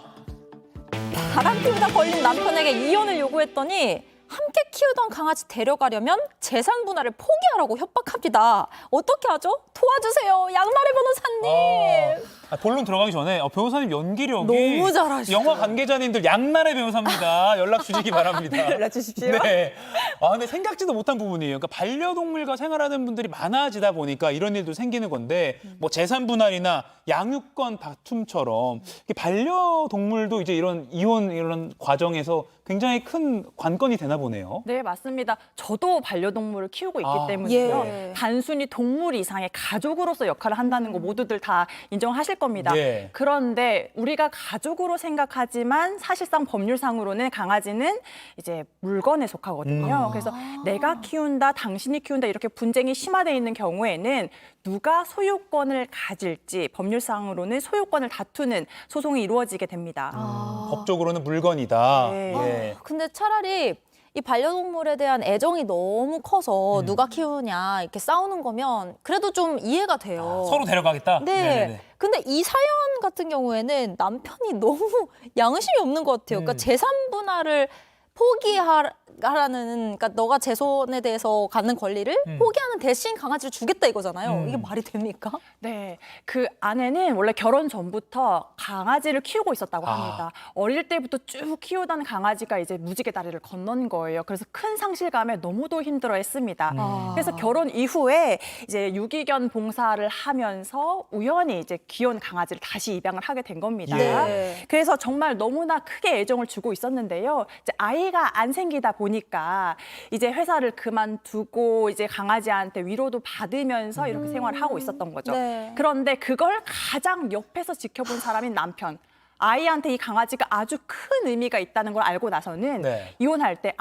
바람 피우다 걸린 남편에게 이혼을 요구했더니 함께 키우던 강아지 데려가려면 재산 분할을 포기하라고 협박합니다. 어떻게 하죠? 도와주세요, 양나래 변호사님. 본론 들어가기 전에 변호사님 연기력이 너무 잘하시죠. 영화 관계자님들 양나래 변호사입니다. 연락 주시기 바랍니다. 연락 주십시오. 네. 근데 생각지도 못한 부분이에요. 그러니까 반려동물과 생활하는 분들이 많아지다 보니까 이런 일도 생기는 건데 뭐 재산 분할이나 양육권 다툼처럼 반려동물도 이제 이런 이혼 이런 과정에서 굉장히 큰 관건이 되나 보네요. 네, 맞습니다. 저도 반려동물을 키우고 있기 때문에요. 예. 단순히 동물 이상의 가족으로서 역할을 한다는 거 모두들 다 인정하실 겁니다. 예. 그런데 우리가 가족으로 생각하지만 사실상 법률상으로는 강아지는 이제 물건에 속하거든요. 그래서 내가 키운다, 당신이 키운다 이렇게 분쟁이 심화되어 있는 경우에는 누가 소유권을 가질지 법률상으로는 소유권을 다투는 소송이 이루어지게 됩니다. 법적으로는 물건이다. 네. 예. 근데 차라리 이 반려동물에 대한 애정이 너무 커서 누가 키우냐 이렇게 싸우는 거면 그래도 좀 이해가 돼요. 서로 데려가겠다? 네. 네네네. 근데 이 사연 같은 경우에는 남편이 너무 양심이 없는 것 같아요. 그러니까 재산 분할을 포기하라는, 그러니까 너가 제 손에 대해서 갖는 권리를 포기하는 대신 강아지를 주겠다 이거잖아요. 이게 말이 됩니까? 네, 그 아내는 원래 결혼 전부터 강아지를 키우고 있었다고 합니다. 어릴 때부터 쭉 키우던 강아지가 이제 무지개 다리를 건넌 거예요. 그래서 큰 상실감에 너무도 힘들어했습니다. 그래서 결혼 이후에 이제 유기견 봉사를 하면서 우연히 이제 귀여운 강아지를 다시 입양을 하게 된 겁니다. 네. 그래서 정말 너무나 크게 애정을 주고 있었는데요. 이제 아이가 안 생기다 보니까 이제 회사를 그만두고 이제 강아지한테 위로도 받으면서 이렇게 생활을 하고 있었던 거죠. 네. 그런데 그걸 가장 옆에서 지켜본 사람인 남편. 아이한테 이 강아지가 아주 큰 의미가 있다는 걸 알고 나서는 네. 이혼할 때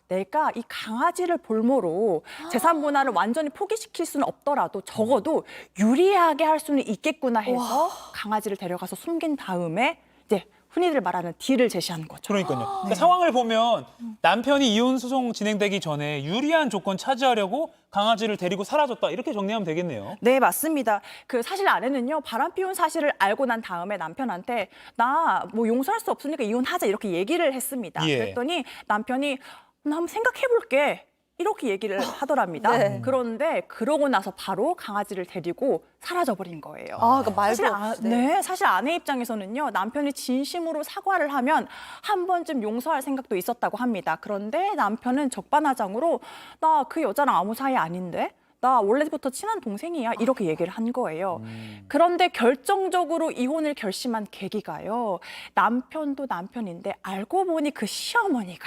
내가 이 강아지를 볼모로 재산 분할을 완전히 포기시킬 수는 없더라도 적어도 유리하게 할 수는 있겠구나 해서 강아지를 데려가서 숨긴 다음에 이제 흔히들 말하는 딜을 제시하는 거죠. 그러니까요. 그러니까 상황을 보면 남편이 이혼 소송 진행되기 전에 유리한 조건 차지하려고 강아지를 데리고 사라졌다 이렇게 정리하면 되겠네요. 네, 맞습니다. 그 사실 아내는요, 바람 피운 사실을 알고 난 다음에 남편한테 나 뭐 용서할 수 없으니까 이혼하자 이렇게 얘기를 했습니다. 예. 그랬더니 남편이 나 한번 생각해 볼게. 이렇게 얘기를 하더랍니다. 네. 그런데 그러고 나서 바로 강아지를 데리고 사라져버린 거예요. 그러니까 말도 사실, 없이. 네, 사실 아내 입장에서는요, 남편이 진심으로 사과를 하면 한 번쯤 용서할 생각도 있었다고 합니다. 그런데 남편은 적반하장으로 나 그 여자랑 아무 사이 아닌데? 나 원래부터 친한 동생이야 이렇게 얘기를 한 거예요. 그런데 결정적으로 이혼을 결심한 계기가요. 남편도 남편인데 알고 보니 그 시어머니가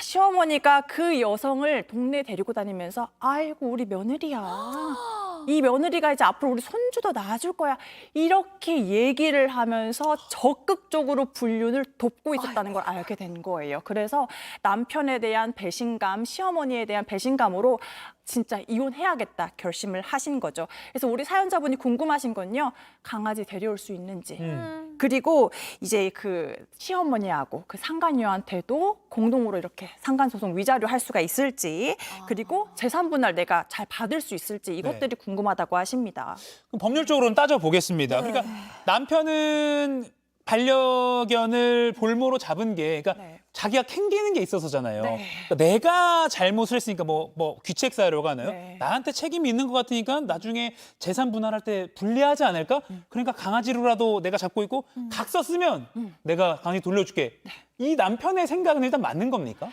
시어머니가 그 여성을 동네에 데리고 다니면서 아이고 우리 며느리야. 이 며느리가 이제 앞으로 우리 손주도 낳아줄 거야. 이렇게 얘기를 하면서 적극적으로 불륜을 돕고 있었다는 걸 알게 된 거예요. 그래서 남편에 대한 배신감, 시어머니에 대한 배신감으로 진짜 이혼해야겠다 결심을 하신 거죠. 그래서 우리 사연자분이 궁금하신 건요. 강아지 데려올 수 있는지. 그리고 이제 그 시어머니하고 그 상간녀한테도 공동으로 이렇게 상간소송 위자료 할 수가 있을지, 그리고 재산 분할 내가 잘 받을 수 있을지 이것들이 궁금하다고 하십니다. 그럼 법률적으로는 따져보겠습니다. 그러니까 남편은 반려견을 볼모로 잡은 게 그러니까 자기가 캥기는 게 있어서잖아요. 그러니까 내가 잘못을 했으니까 뭐 귀책 사유라고 하나요? 나한테 책임이 있는 것 같으니까 나중에 재산 분할할 때 불리하지 않을까? 그러니까 강아지로라도 내가 잡고 있고 각서 쓰면 내가 강아지 돌려줄게. 이 남편의 생각은 일단 맞는 겁니까?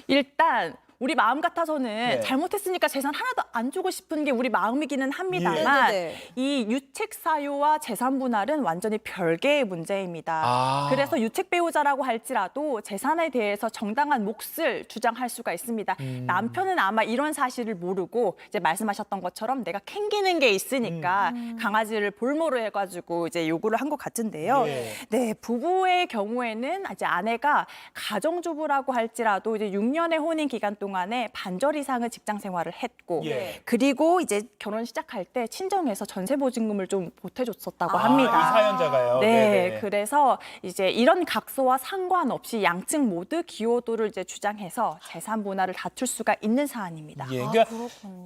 일단 우리 마음 같아서는 잘못했으니까 재산 하나도 안 주고 싶은 게 우리 마음이기는 합니다만 이 유책 사유와 재산 분할은 완전히 별개의 문제입니다. 그래서 유책 배우자라고 할지라도 재산에 대해서 정당한 몫을 주장할 수가 있습니다. 남편은 아마 이런 사실을 모르고 이제 말씀하셨던 것처럼 내가 캥기는 게 있으니까 강아지를 볼모로 해가지고 이제 요구를 한 것 같은데요. 네, 부부의 경우에는 이제 아내가 가정주부라고 할지라도 이제 6년의 혼인 기간 동안에 반절 이상의 직장 생활을 했고 그리고 이제 결혼 시작할 때 친정에서 전세 보증금을 좀 보태줬었다고 합니다. 이 사연자가요. 네, 그래서 이제 이런 각서와 상관없이 양측 모두 기여도를 이제 주장해서 재산 분할을 다툴 수가 있는 사안입니다. 그러니까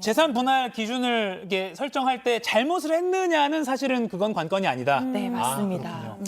재산 분할 기준을 이게 설정할 때 잘못을 했느냐는 사실은 그건 관건이 아니다. 네, 맞습니다.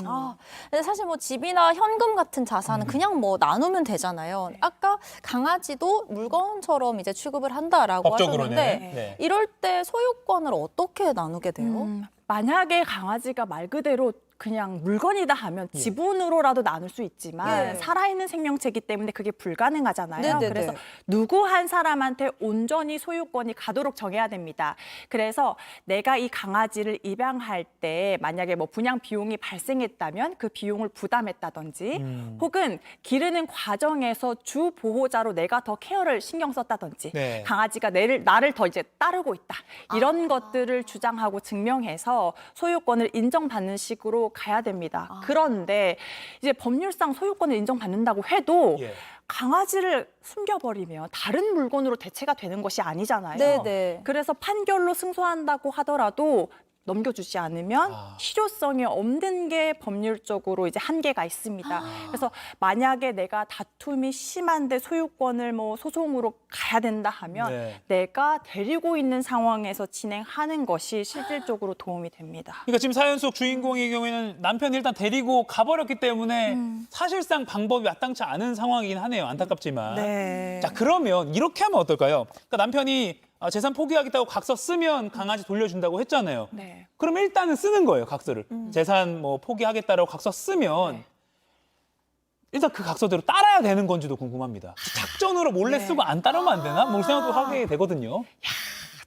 근데 사실 뭐 집이나 현금 같은 자산은 그냥 뭐 나누면 되잖아요. 아까 강아지도 물건처럼 이제 취급을 한다라고 법적으로는. 하셨는데 이럴 때 소유권을 어떻게 나누게 돼요? 만약에 강아지가 말 그대로 그냥 물건이다 하면 지분으로라도 나눌 수 있지만 살아있는 생명체이기 때문에 그게 불가능하잖아요. 그래서 누구 한 사람한테 온전히 소유권이 가도록 정해야 됩니다. 그래서 내가 이 강아지를 입양할 때 만약에 뭐 분양 비용이 발생했다면 그 비용을 부담했다든지 혹은 기르는 과정에서 주 보호자로 내가 더 케어를 신경 썼다든지 강아지가 나를 더 이제 따르고 있다. 이런 것들을 주장하고 증명해서 소유권을 인정받는 식으로 가야 됩니다. 그런데 이제 법률상 소유권을 인정받는다고 해도 강아지를 숨겨버리면 다른 물건으로 대체가 되는 것이 아니잖아요. 그래서 판결로 승소한다고 하더라도 넘겨주지 않으면 실효성이 없는 게 법률적으로 이제 한계가 있습니다. 그래서 만약에 내가 다툼이 심한데 소유권을 뭐 소송으로 가야 된다 하면 내가 데리고 있는 상황에서 진행하는 것이 실질적으로 도움이 됩니다. 그러니까 지금 사연 속 주인공의 경우에는 남편이 일단 데리고 가버렸기 때문에 사실상 방법이 마땅치 않은 상황이긴 하네요. 안타깝지만. 자, 그러면 이렇게 하면 어떨까요? 그러니까 남편이 재산 포기하겠다고 각서 쓰면 강아지 돌려준다고 했잖아요. 그럼 일단은 쓰는 거예요, 각서를. 재산 뭐 포기하겠다라고 각서 쓰면 일단 그 각서대로 따라야 되는 건지도 궁금합니다. 작전으로 몰래 쓰고 안 따르면 안 되나? 뭐 생각도 하게 되거든요.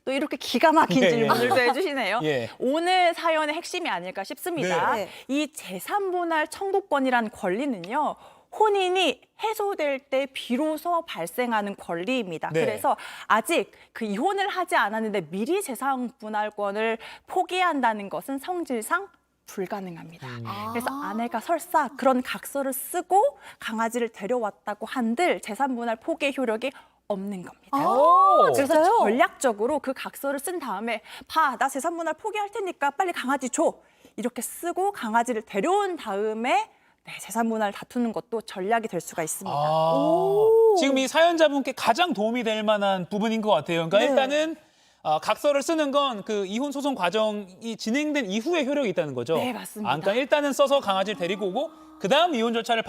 또 이렇게 기가 막힌 질문을 또 해주시네요. 오늘 사연의 핵심이 아닐까 싶습니다. 이 재산 분할 청구권이란 권리는요. 혼인이 해소될 때 비로소 발생하는 권리입니다. 그래서 아직 그 이혼을 하지 않았는데 미리 재산 분할권을 포기한다는 것은 성질상 불가능합니다. 그래서 아내가 설사 그런 각서를 쓰고 강아지를 데려왔다고 한들 재산 분할 포기의 효력이 없는 겁니다. 그래서 전략적으로 그 각서를 쓴 다음에 나 재산 분할 포기할 테니까 빨리 강아지 줘. 이렇게 쓰고 강아지를 데려온 다음에 재산 분할 다투는 것도 전략이 될 수가 있습니다. 지금 이 사연자분께 가장 도움이 될 만한 부분인 것 같아요. 그러니까 일단은 각서를 쓰는 건 그 이혼 소송 과정이 진행된 이후에 효력이 있다는 거죠. 네, 맞습니다. 그러니까 일단은 써서 강아지를 데리고 오고 그다음 이혼 절차를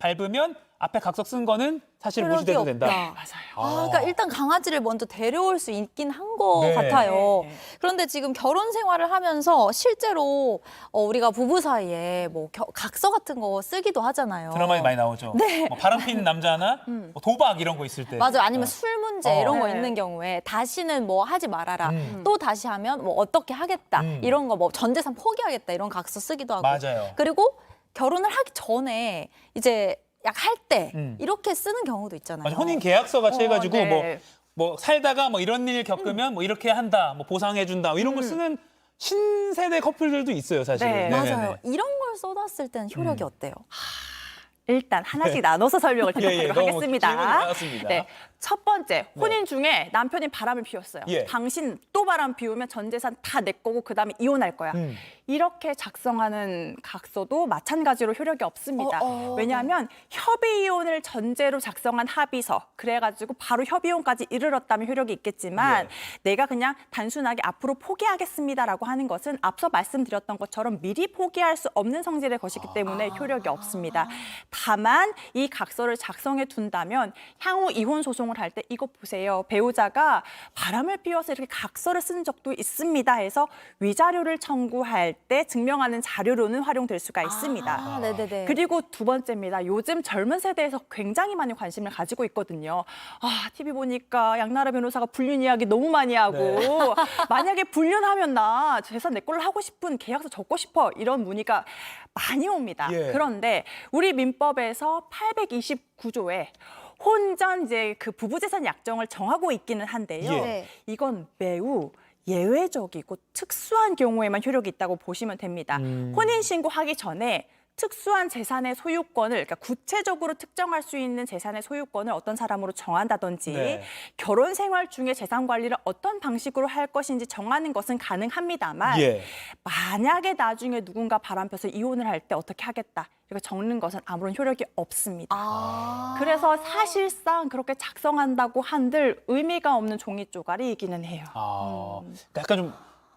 밟으면 앞에 각서 쓴 거는 사실 효력이 무시돼도 된다. 없다. 그러니까 일단 강아지를 먼저 데려올 수 있긴 한 것 네. 같아요. 그런데 지금 결혼 생활을 하면서 실제로 우리가 부부 사이에 뭐 각서 같은 거 쓰기도 하잖아요. 드라마에 많이 나오죠. 네. 뭐 바람핀 남자나 뭐 도박 이런 거 있을 때. 맞아요. 아니면 술 문제 이런 거 네. 있는 경우에 다시는 뭐 하지 말아라. 음. 또 다시 하면 뭐 어떻게 하겠다. 이런 거 뭐 전 재산 포기하겠다 이런 각서 쓰기도 하고. 맞아요. 그리고 결혼을 하기 전에 이제 약 할 때 이렇게 쓰는 경우도 있잖아요. 맞아, 혼인 계약서 같이 해가지고 네. 뭐 살다가 뭐 이런 일 겪으면 뭐 이렇게 한다, 뭐 보상해준다, 뭐 이런 거 쓰는 신세대 커플들도 있어요, 사실. 네, 맞아요. 이런 걸 써놨을 때는 효력이 어때요? 일단 하나씩 나눠서 설명을 드리도록 너무 하겠습니다. 질문이 많았습니다. 네, 첫 번째, 혼인 중에 남편이 바람을 피웠어요. 예. 당신 또 바람 피우면 전 재산 다 내 거고 그다음에 이혼할 거야. 이렇게 작성하는 각서도 마찬가지로 효력이 없습니다. 왜냐하면 협의 이혼을 전제로 작성한 합의서, 그래가지고 바로 협의 이혼까지 이르렀다면 효력이 있겠지만 내가 그냥 단순하게 앞으로 포기하겠습니다라고 하는 것은 앞서 말씀드렸던 것처럼 미리 포기할 수 없는 성질의 것이기 때문에 효력이 없습니다. 다만 이 각서를 작성해 둔다면 향후 이혼 소송을 할 때 이거 보세요. 배우자가 바람을 피워서 이렇게 각서를 쓴 적도 있습니다 해서 위자료를 청구할 때 증명하는 자료로는 활용될 수가 있습니다. 네네네. 그리고 두 번째입니다. 요즘 젊은 세대에서 굉장히 많이 관심을 가지고 있거든요. TV 보니까 양나라 변호사가 불륜 이야기 너무 많이 하고 만약에 불륜하면 나 재산 내 걸로 하고 싶은 계약서 적고 싶어 이런 문의가 많이 옵니다. 예. 그런데 우리 민법에서 829조에 혼전 이제 그 부부재산 약정을 정하고 있기는 한데요. 예. 이건 매우 예외적이고 특수한 경우에만 효력이 있다고 보시면 됩니다. 혼인 신고하기 전에 특수한 재산의 소유권을, 그러니까 구체적으로 특정할 수 있는 재산의 소유권을 어떤 사람으로 정한다든지 네. 결혼 생활 중에 재산 관리를 어떤 방식으로 할 것인지 정하는 것은 가능합니다만 예. 만약에 나중에 누군가 바람펴서 이혼을 할 때 어떻게 하겠다 이거 적는 것은 아무런 효력이 없습니다. 그래서 사실상 그렇게 작성한다고 한들 의미가 없는 종이 쪼가리이기는 해요. 약간 좀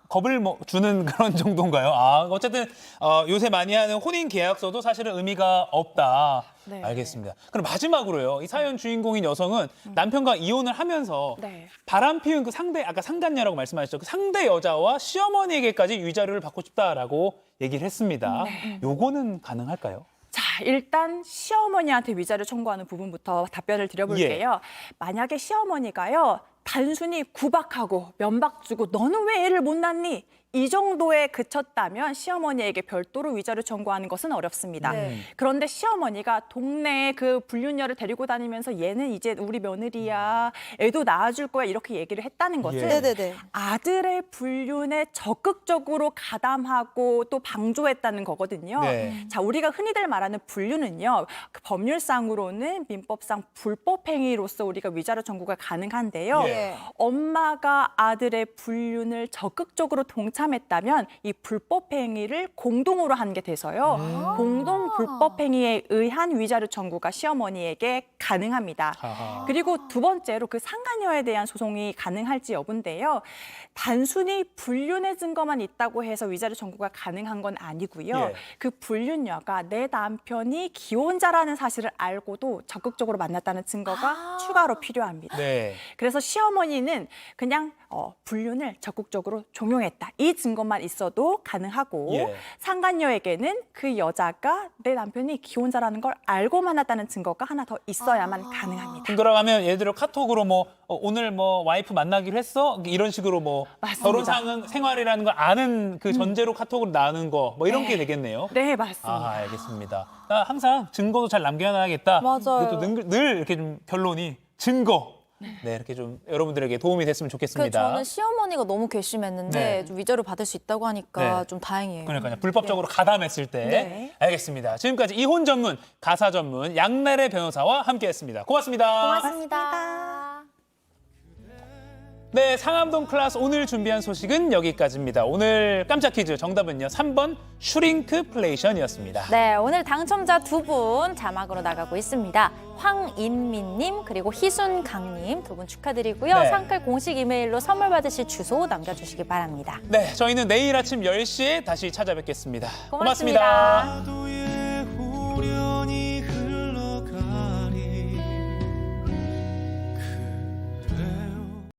겁을 주는 그런 정도인가요? 어쨌든 요새 많이 하는 혼인 계약서도 사실은 의미가 없다. 네. 알겠습니다. 그럼 마지막으로요. 이 사연 주인공인 여성은 남편과 이혼을 하면서 네. 바람 피운 그 상대, 아까 상간녀라고 말씀하셨죠. 그 상대 여자와 시어머니에게까지 위자료를 받고 싶다라고 얘기를 했습니다. 요거는 가능할까요? 자, 일단 시어머니한테 위자료 청구하는 부분부터 답변을 드려볼게요. 만약에 시어머니가요, 단순히 구박하고 면박 주고 너는 왜 애를 못 낳니? 이 정도에 그쳤다면 시어머니에게 별도로 위자료 청구하는 것은 어렵습니다. 그런데 시어머니가 동네에 그 불륜녀를 데리고 다니면서 얘는 이제 우리 며느리야, 애도 낳아줄 거야 이렇게 얘기를 했다는 것은 네네네. 아들의 불륜에 적극적으로 가담하고 또 방조했다는 거거든요. 네. 자, 우리가 흔히들 말하는 불륜은요, 그 법률상으로는 민법상 불법 행위로서 우리가 위자료 청구가 가능한데요. 예. 엄마가 아들의 불륜을 적극적으로 동참했다면 이 불법 행위를 공동으로 한 게 돼서요. 공동 불법 행위에 의한 위자료 청구가 시어머니에게 가능합니다. 그리고 두 번째로 그 상간녀에 대한 소송이 가능할지 여부인데요. 단순히 불륜의 증거만 있다고 해서 위자료 청구가 가능한 건 아니고요. 예. 그 불륜녀가 내 남편이 기혼자라는 사실을 알고도 적극적으로 만났다는 증거가 추가로 필요합니다. 네. 그래서 시어머니는 그냥 불륜을 적극적으로 종용했다. 이 증거만 있어도 가능하고 예. 상간녀에게는 그 여자가 내 남편이 기혼자라는 걸 알고 만났다는 증거가 하나 더 있어야만 가능합니다. 돌아가면 예를 들어 카톡으로 오늘 와이프 만나기로 했어? 이런 식으로 맞습니다. 결혼 생활이라는 걸 아는 그 전제로 카톡으로 나누는 거 이런 게 되겠네요. 네, 맞습니다. 알겠습니다. 항상 증거도 잘 남겨놔야겠다. 맞아요. 또 늘 이렇게 좀 결론이 증거. 네, 이렇게 좀 여러분들에게 도움이 됐으면 좋겠습니다. 저는 시어머니가 너무 괘씸했는데 네. 좀 위자료 받을 수 있다고 하니까 네. 좀 다행이에요. 그러니까요. 불법적으로 가담했을 때. 네. 알겠습니다. 지금까지 이혼 전문, 가사 전문 양나래 변호사와 함께했습니다. 고맙습니다. 고맙습니다. 네, 상암동 클래스 오늘 준비한 소식은 여기까지입니다. 오늘 깜짝 퀴즈 정답은요. 3번 슈링크플레이션이었습니다. 네, 오늘 당첨자 2분 자막으로 나가고 있습니다. 황인민님 그리고 희순강님 2분 축하드리고요. 네. 상클 공식 이메일로 선물 받으실 주소 남겨주시기 바랍니다. 네, 저희는 내일 아침 10시에 다시 찾아뵙겠습니다. 고맙습니다. 고맙습니다.